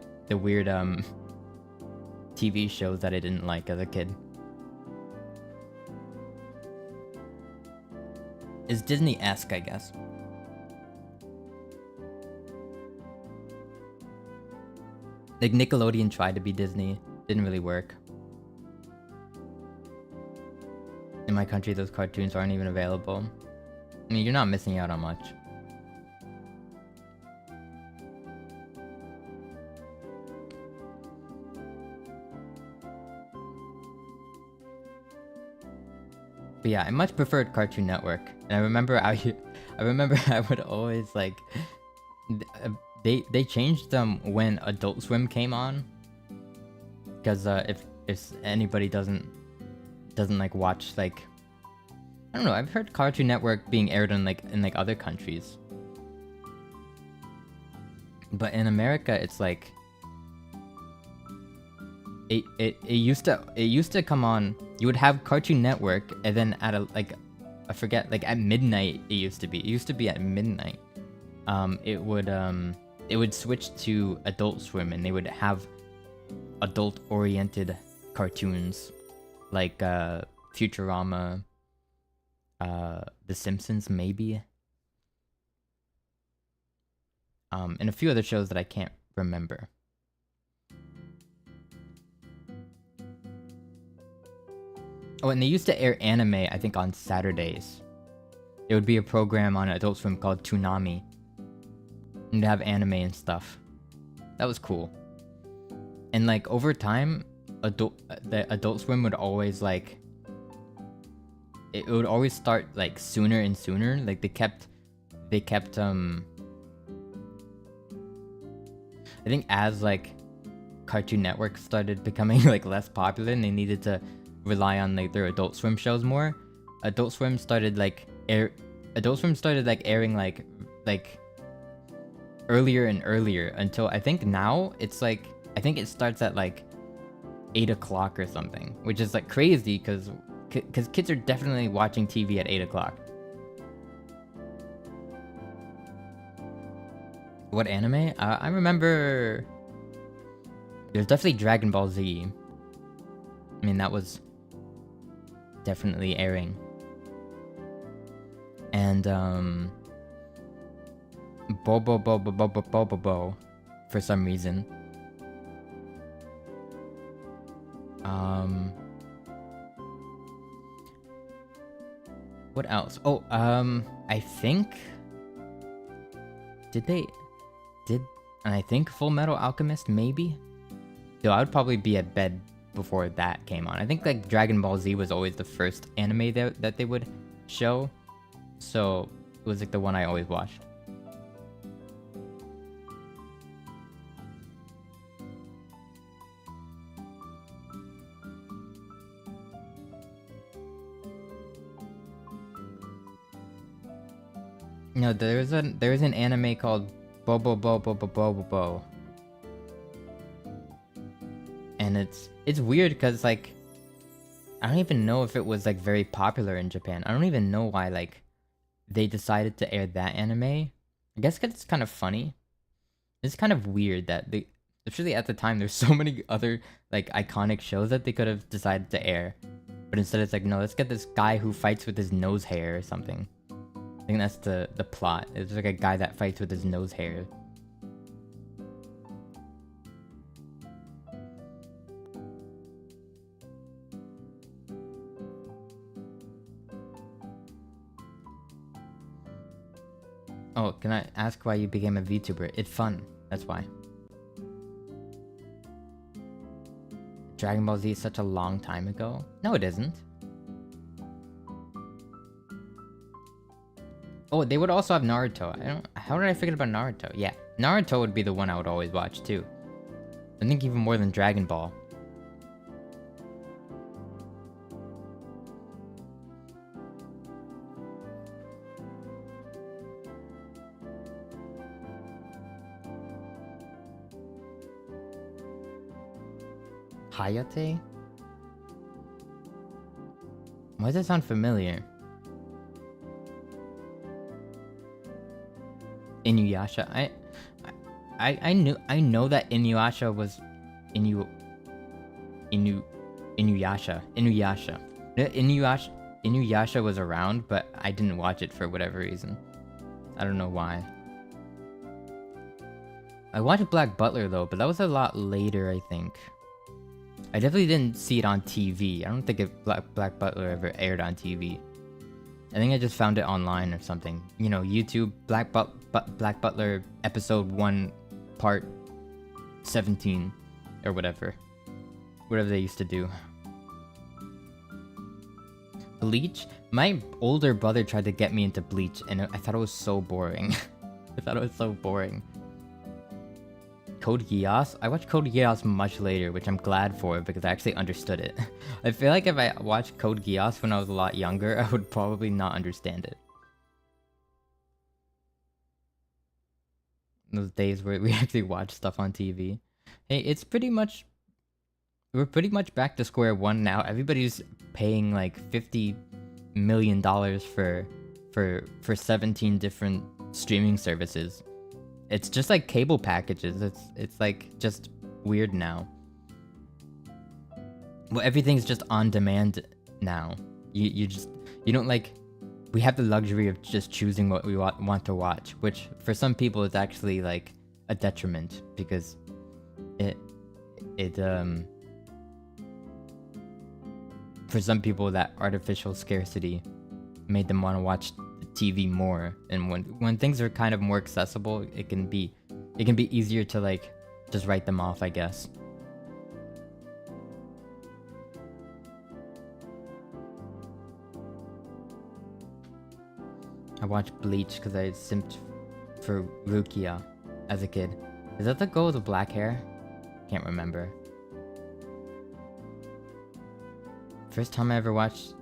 S1: TV shows that I didn't like as a kid. It's Disney-esque, I guess. Like Nickelodeon tried to be Disney, didn't really work. In my country, those cartoons aren't even available. I mean, you're not missing out on much. But yeah, I much preferred Cartoon Network, and I remember I would always like they changed them when Adult Swim came on, because if anybody doesn't like watch like, I don't know, I've heard Cartoon Network being aired in like other countries, but in America it's like it used to come on. You would have Cartoon Network, and then at I forget, like at midnight it used to be at midnight. It would switch to Adult Swim, and they would have adult oriented cartoons like Futurama, The Simpsons maybe, and a few other shows that I can't remember. Oh, and they used to air anime, I think, on Saturdays. There would be a program on Adult Swim called Toonami, and they'd have anime and stuff. That was cool. And like over time, the Adult Swim would always like, it would always start like sooner and sooner. Like they kept I think as like Cartoon Network started becoming like less popular and they needed to rely on like their Adult Swim shows more, Adult Swim started airing like earlier and earlier, until I think now it's like, I think it starts at like 8 o'clock or something, which is like crazy because kids are definitely watching TV at 8 o'clock. What anime? I remember there's definitely Dragon Ball Z. I mean, that was definitely airing. And Bo for some reason. What else? Oh, I think and I think Full Metal Alchemist maybe. Though I would probably be at bed before that came on. I think like Dragon Ball Z was always the first anime that they would show, so it was like the one I always watched. No, there is an anime called Bo. And it's weird because like I don't even know if it was like very popular in Japan. I don't even know why like they decided to air that anime. I guess because it's kind of funny. It's kind of weird that they, especially at the time, there's so many other like iconic shows that they could have decided to air, but instead it's like, no, let's get this guy who fights with his nose hair or something. I think that's the plot. It's like a guy that fights with his nose hair. Oh, can I ask why you became a VTuber? It's fun. That's why. Dragon Ball Z is such a long time ago. No, it isn't. Oh, they would also have Naruto. How did I forget about Naruto? Yeah, Naruto would be the one I would always watch too. I think even more than Dragon Ball. Hayate? Why does that sound familiar? Inuyasha. I know that Inuyasha was Inuyasha. Inuyasha was around, but I didn't watch it for whatever reason. I don't know why. I watched Black Butler though, but that was a lot later, I think. I definitely didn't see it on TV. I don't think Black Butler ever aired on TV. I think I just found it online or something. You know, YouTube, Black Butler episode 1 part 17 or whatever. Whatever they used to do. Bleach? My older brother tried to get me into Bleach and I thought it was so boring. I thought it was so boring. Code Geass? I watched Code Geass much later, which I'm glad for because I actually understood it. I feel like if I watched Code Geass when I was a lot younger, I would probably not understand it. Those days where we actually watched stuff on TV. Hey, it's pretty much... We're pretty much back to square one now. Everybody's paying like $50 million for 17 different streaming services. It's just like cable packages. It's like just weird now. Well, everything's just on demand now. You don't like. We have the luxury of just choosing what we want to watch, which for some people is actually like a detriment because for some people that artificial scarcity made them want to watch TV more, and when things are kind of more accessible, it can be easier to like just write them off, I guess. I watched Bleach because I simped for Rukia as a kid. Is that the girl with the black hair? Can't remember. First time I ever watched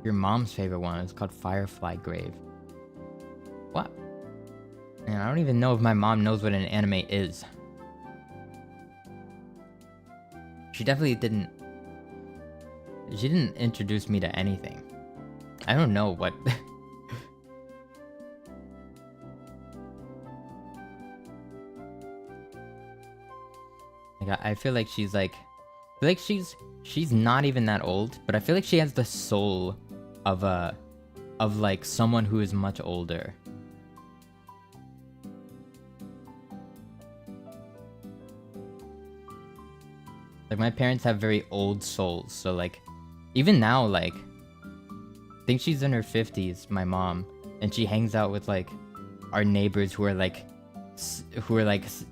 S1: your mom's favorite one. It's called Firefly Grave. What? Man, I don't even know if my mom knows what an anime is. She definitely didn't. She didn't introduce me to anything. I don't know what. Like, I feel like she's like. I feel like she's not even that old, but I feel like she has the soul of like someone who is much older. Like my parents have very old souls, so like even now, like I think she's in her 50s, my mom, and she hangs out with like our neighbors who are like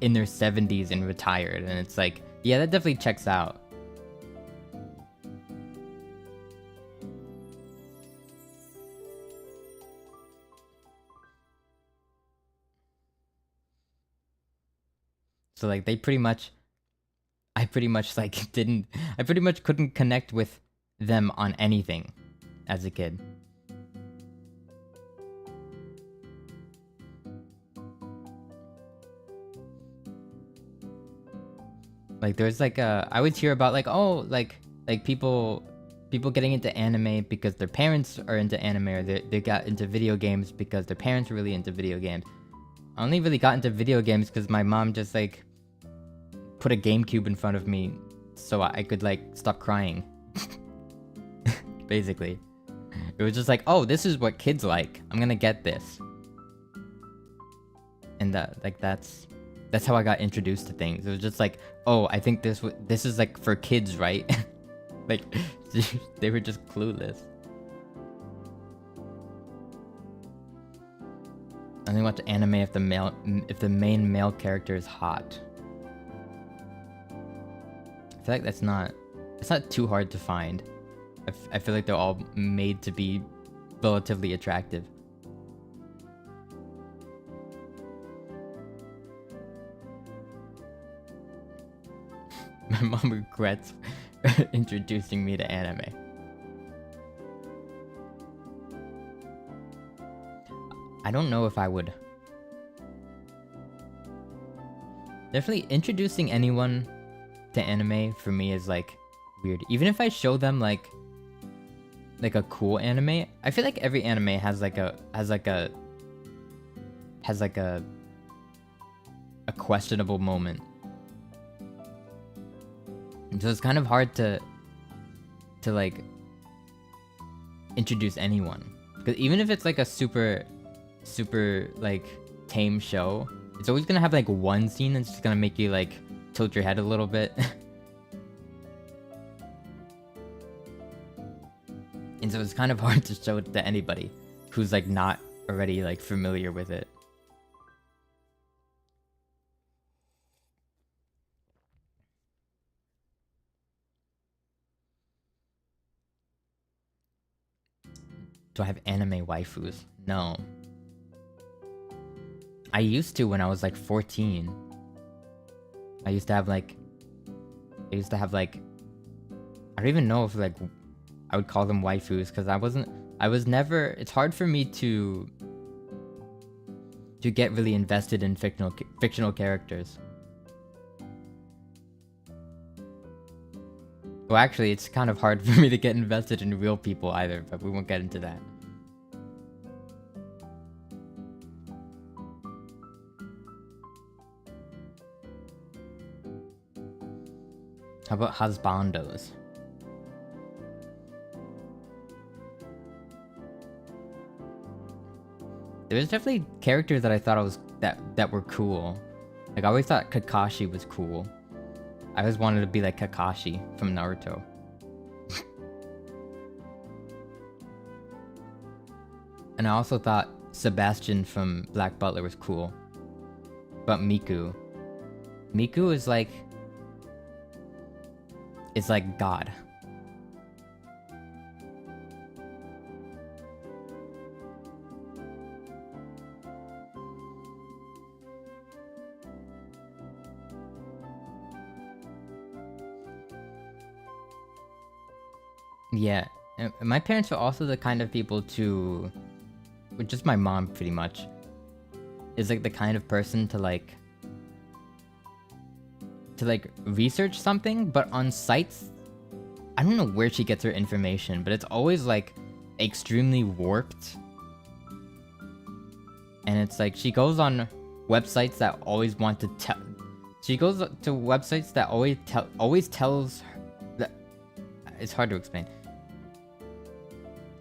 S1: in their 70s and retired, and it's like, yeah, that definitely checks out. So like I pretty much couldn't connect with them on anything as a kid. Like there's like I would hear about like, oh, like people getting into anime because their parents are into anime, or they got into video games because their parents are really into video games. I only really got into video games because my mom just like put a GameCube in front of me so I could like stop crying. Basically. It was just like, oh, this is what kids like. I'm gonna get this. And that's how I got introduced to things. It was just like, oh, I think this is like for kids, right? Like they were just clueless. I only watch anime if the main male character is hot. feel like it's not too hard to find. I feel like they're all made to be relatively attractive. My mom regrets introducing me to anime. I don't know if I would. Definitely introducing anyone to anime for me is like weird. Even if I show them like a cool anime, I feel like every anime has a questionable moment. And so it's kind of hard to like introduce anyone. Because even if it's like a super like tame show, it's always gonna have like one scene that's just gonna make you like tilt your head a little bit. And so it's kind of hard to show it to anybody who's like not already like familiar with it. Do I have anime waifus? No. I used to when I was like 14. I used to have like I don't even know if like I would call them waifus, because I was never, it's hard for me to get really invested in fictional characters. Well, actually, it's kind of hard for me to get invested in real people either, but we won't get into that. How about husbandos? There's definitely characters that I thought that were cool. Like I always thought Kakashi was cool. I always wanted to be like Kakashi from Naruto. And I also thought Sebastian from Black Butler was cool. But Miku is like God. Yeah, and my parents are also the kind of people to, well, just my mom pretty much, is like the kind of person to like research something, but on sites, I don't know where she gets her information, but it's always like extremely warped. And it's like she goes on websites that always want to tell. She goes to websites that always tells her that, it's hard to explain.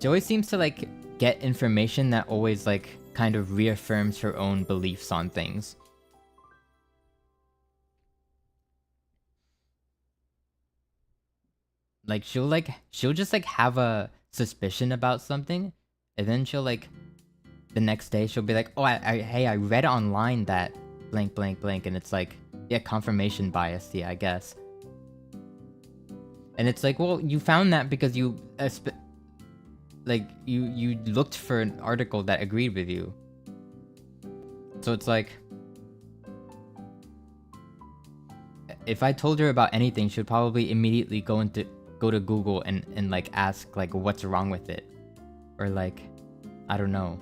S1: She always seems to like get information that always like kind of reaffirms her own beliefs on things. Like she'll just like have a suspicion about something, and then she'll like the next day she'll be like, oh, hey, I read online that blank blank blank, and it's like, yeah, confirmation bias, yeah, I guess. And it's like, well, you found that because you you looked for an article that agreed with you. So it's like, if I told her about anything, she'd probably immediately go to Google and like ask like what's wrong with it, or like, I don't know.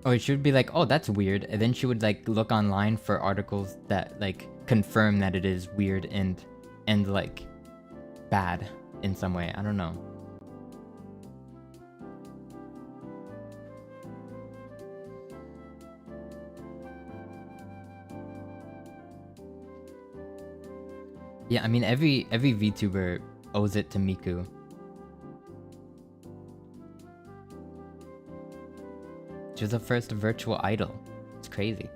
S1: Or she would be like, oh, that's weird, and then she would like look online for articles that like confirm that it is weird and like bad in some way. I don't know. Yeah, I mean every VTuber owes it to Miku. She was the first virtual idol. It's crazy.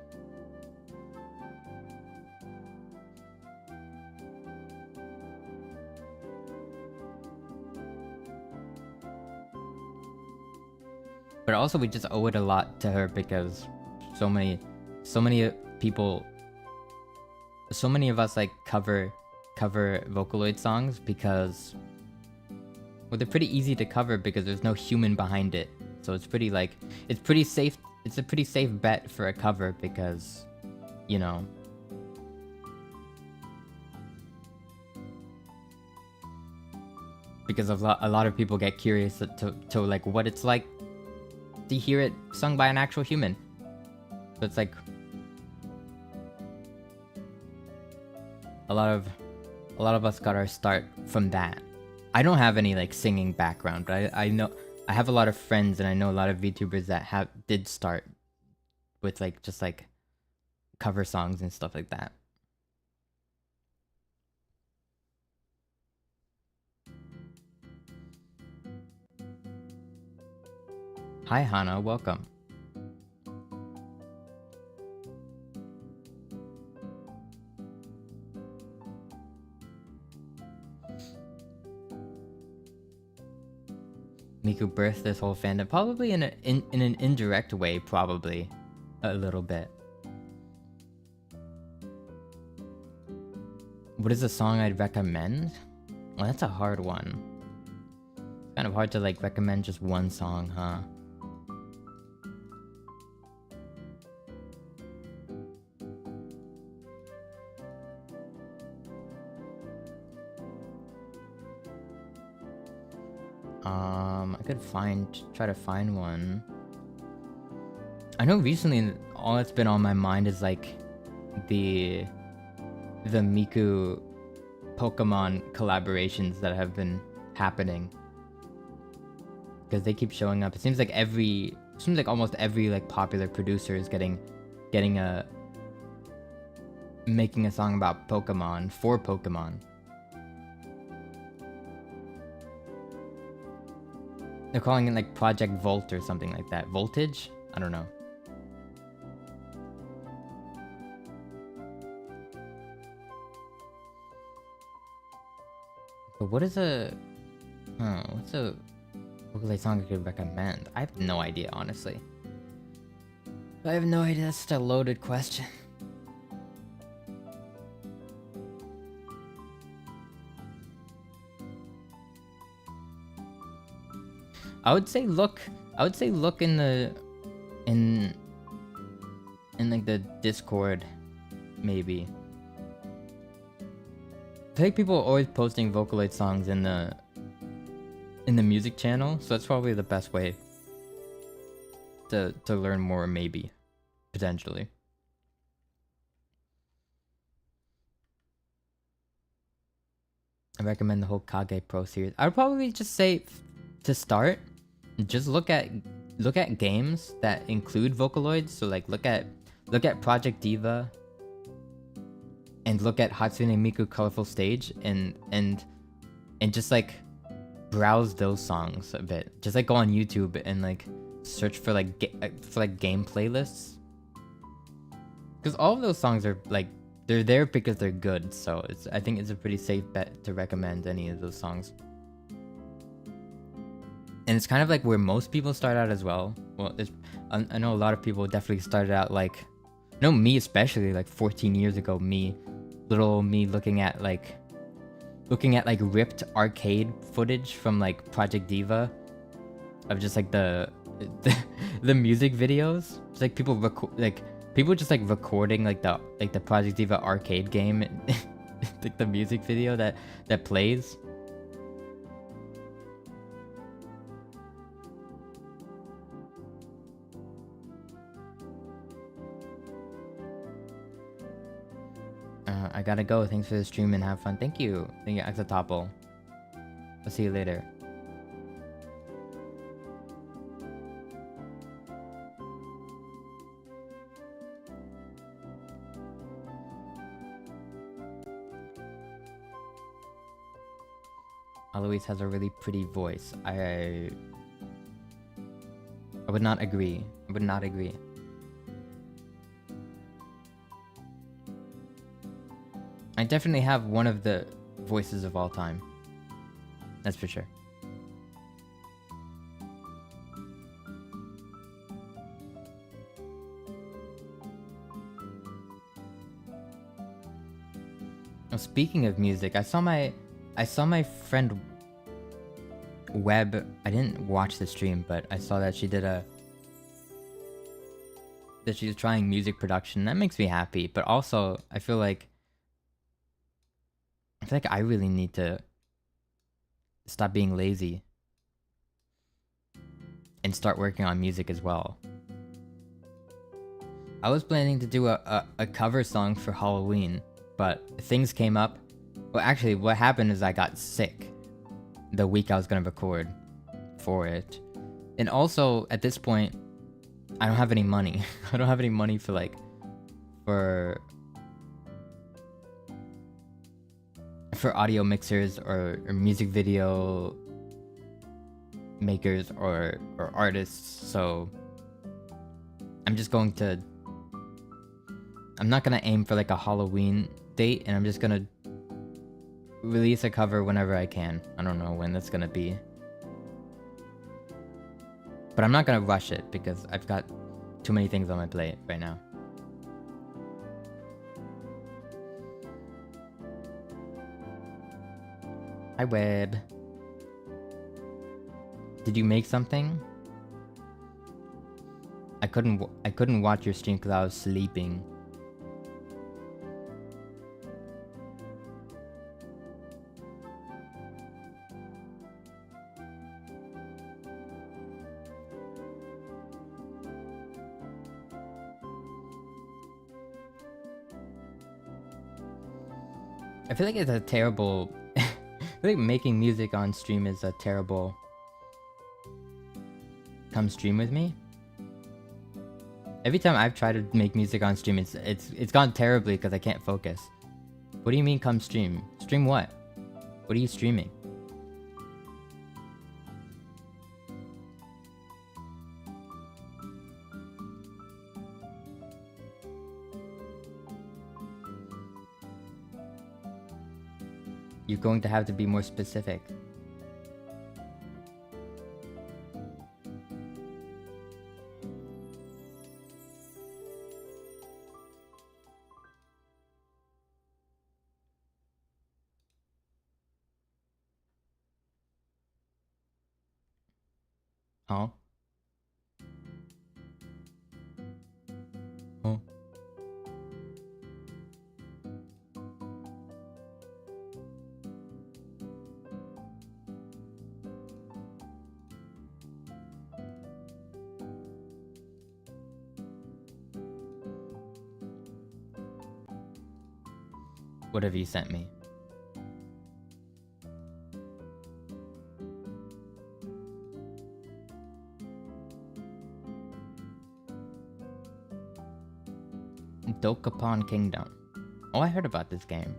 S1: But also we just owe it a lot to her because so many people, so many of us like cover Vocaloid songs because, well, they're pretty easy to cover because there's no human behind it. So it's pretty like, it's pretty safe. It's a pretty safe bet for a cover because, you know, because a lot of people get curious to like what it's like to hear it sung by an actual human. So it's like a lot of us got our start from that. I don't have any like singing background, but I know I have a lot of friends and I know a lot of VTubers that did start with like just like cover songs and stuff like that. Hi Hana, welcome. Miku birthed this whole fandom, probably in an indirect way, probably a little bit. What is a song I'd recommend? Well, that's a hard one. It's kind of hard to like recommend just one song, huh? I could try to find one. I know recently all that's been on my mind is like the Miku Pokemon collaborations that have been happening. Because they keep showing up. It seems like almost every like popular producer is making a song about Pokemon for Pokemon. They're calling it like Project Volt or something like that. Voltage? I don't know. But what's a Vocaloid song I could recommend? I have no idea, honestly. I have no idea. That's such a loaded question. I would say look in like the Discord, maybe. I feel like people are always posting Vocaloid songs in the music channel, so that's probably the best way to learn more, maybe, potentially. I recommend the whole Kage Pro series. I would probably just say to start, just look at games that include Vocaloids. So like look at Project Diva and look at Hatsune Miku Colorful Stage and just like browse those songs a bit. Just like go on YouTube and like search for like game playlists. Because all of those songs are like, they're there because they're good. So I think it's a pretty safe bet to recommend any of those songs. And it's kind of like where most people start out as well. Well, I know a lot of people definitely started out like, me especially, like 14 years ago, little old me looking at like ripped arcade footage from like Project Diva of just like the music videos. It's like people just like recording like the Project Diva arcade game, like the music video that plays. I gotta go. Thanks for the stream and have fun. Thank you, Axatopple. I'll see you later. Eloise has a really pretty voice. I would not agree. I would not agree. I definitely have one of the voices of all time. That's for sure. speaking of music, I saw my friend Web. I didn't watch the stream, but I saw that she did that she's trying music production. That makes me happy, but also I feel like I really need to stop being lazy and start working on music as well. I was planning to do a cover song for Halloween, but things came up. Well, actually, what happened is I got sick the week I was gonna record for it. And also, at this point, I don't have any money. I don't have any money for audio mixers or music video makers or artists, so I'm not gonna aim for like a Halloween date, and I'm just gonna release a cover whenever I can. I don't know when that's gonna be, but I'm not gonna rush it because I've got too many things on my plate right now. Hi, Web. Did you make something? I couldn't watch your stream because I was sleeping. I feel like it's a terrible... I feel like making music on stream is a terrible... Come stream with me? Every time I've tried to make music on stream, it's gone terribly because I can't focus. What do you mean come stream? Stream what? What are you streaming? You're going to have to be more specific. Huh? Huh? What have you sent me? Dokapon Kingdom. Oh, I heard about this game.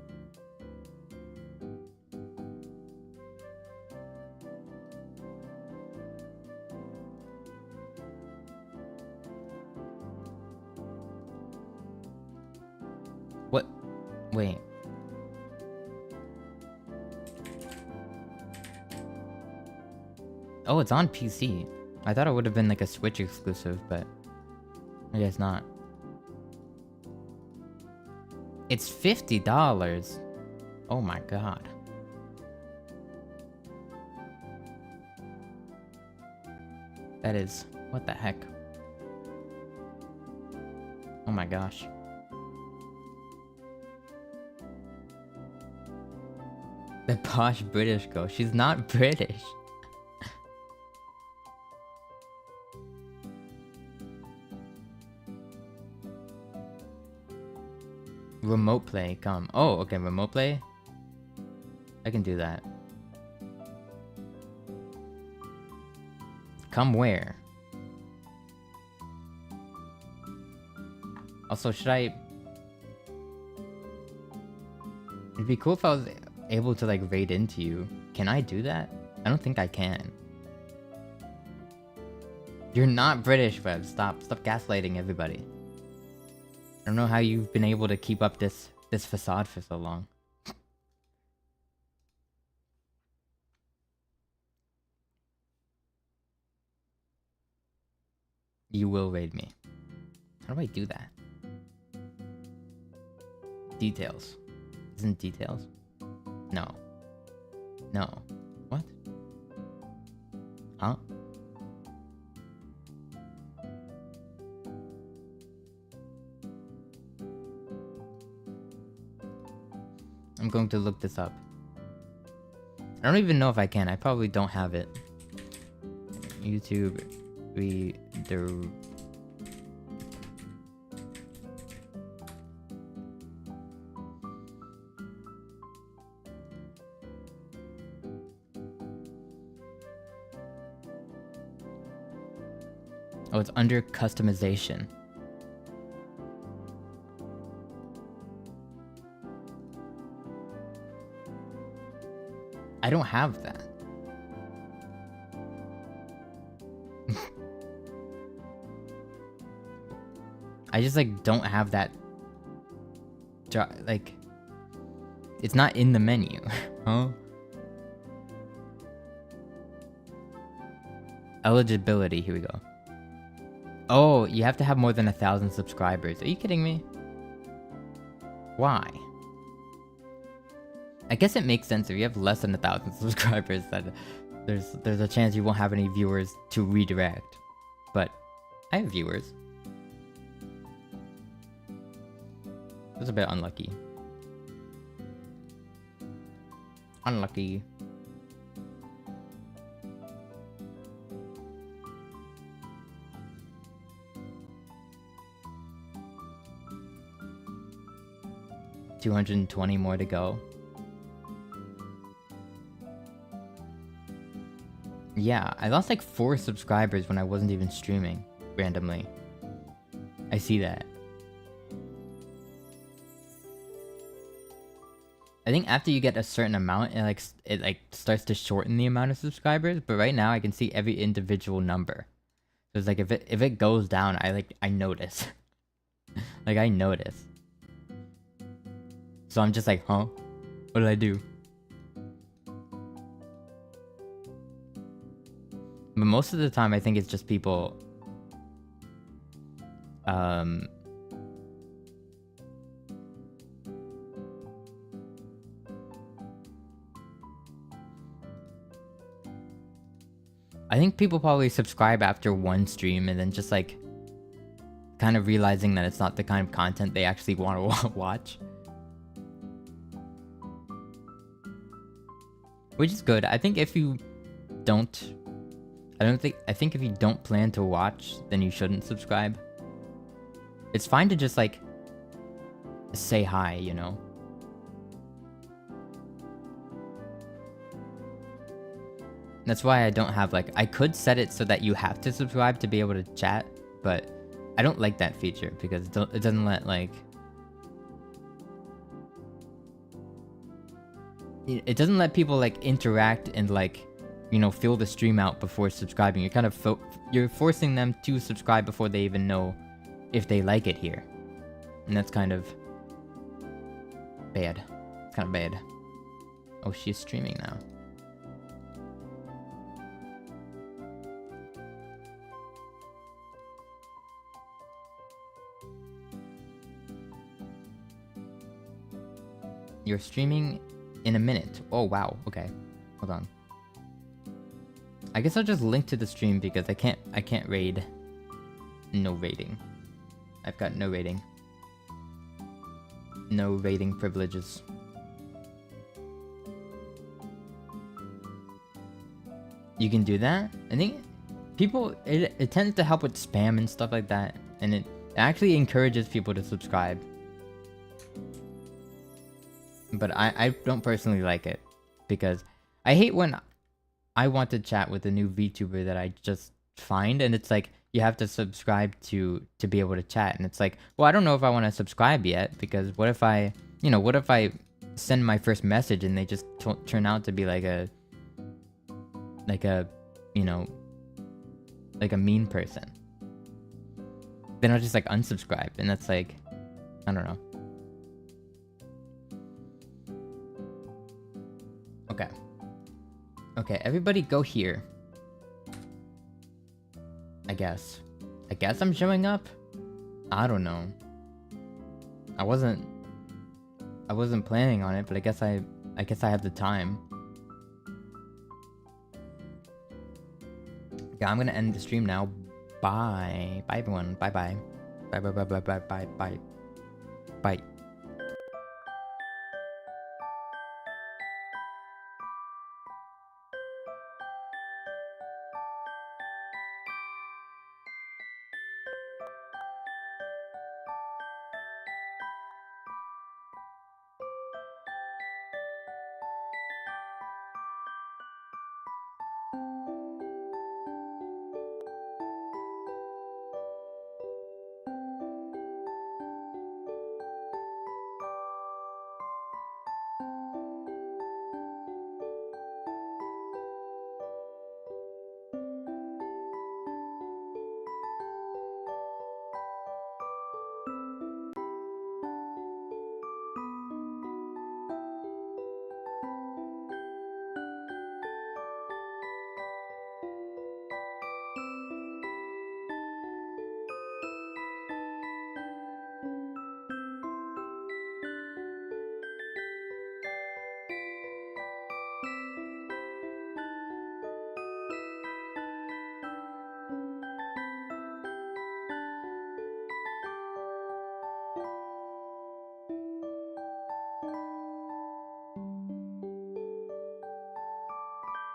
S1: What? Wait. Oh, it's on PC. I thought it would have been like a Switch exclusive, but I guess not. It's $50. Oh my god. That is... what the heck? Oh my gosh. The posh British girl. She's not British. Remote play, come. Oh, okay, remote play? I can do that. Come where? Also, should I... It'd be cool if I was able to, like, raid into you. Can I do that? I don't think I can. You're not British, Web. Stop gaslighting everybody. I don't know how you've been able to keep up this facade for so long. You will raid me. How do I do that? Details. Isn't details? No. No. What? Huh? I'm going to look this up. I don't even know if I can. I probably don't have it. YouTube reader. Oh, it's under customization. I don't have that. I just like don't have that. Like, it's not in the menu. Huh? Eligibility. Here we go. Oh, you have to have more than 1,000 subscribers. Are you kidding me? Why? I guess it makes sense if you have less than 1,000 subscribers that there's a chance you won't have any viewers to redirect. But I have viewers. That's a bit unlucky. Unlucky. $220 more to go. Yeah, I lost like 4 subscribers when I wasn't even streaming randomly. I see that. I think after you get a certain amount, it starts to shorten the amount of subscribers. But right now, I can see every individual number. So it's like if it goes down, I notice. Like I notice. So I'm just like, huh? What did I do? But most of the time, I think it's just people. I think people probably subscribe after one stream and then just like kind of realizing that it's not the kind of content they actually want to watch. Which is good. I think if you don't... I think if you don't plan to watch, then you shouldn't subscribe. It's fine to just like say hi, you know? That's why I don't have like... I could set it so that you have to subscribe to be able to chat, but I don't like that feature because it doesn't let like... It doesn't let people like interact and like, you know, fill the stream out before subscribing. You're kind of you're forcing them to subscribe before they even know if they like it here. And that's kind of bad. It's kind of bad. Oh, she's streaming now. You're streaming in a minute. Oh, wow. Okay. Hold on. I guess I'll just link to the stream because I can't raid. No rating. I've got no rating. No rating privileges. You can do that? I think people... It tends to help with spam and stuff like that. And it actually encourages people to subscribe. But I don't personally like it. Because I hate when I want to chat with a new VTuber that I just find. And it's like, you have to subscribe to be able to chat. And it's like, well, I don't know if I want to subscribe yet. Because what if I... You know, what if I send my first message and they just turn out to be like a... You know... Like a mean person. Then I'll just like unsubscribe. And that's like... I don't know. Okay. Okay, everybody go here. I guess I'm showing up? I don't know. I wasn't I wasn't planning on it, but I guess I have the time. Yeah, I'm gonna end the stream now. Bye. Bye everyone. Bye bye. Bye bye bye bye bye bye bye. Bye.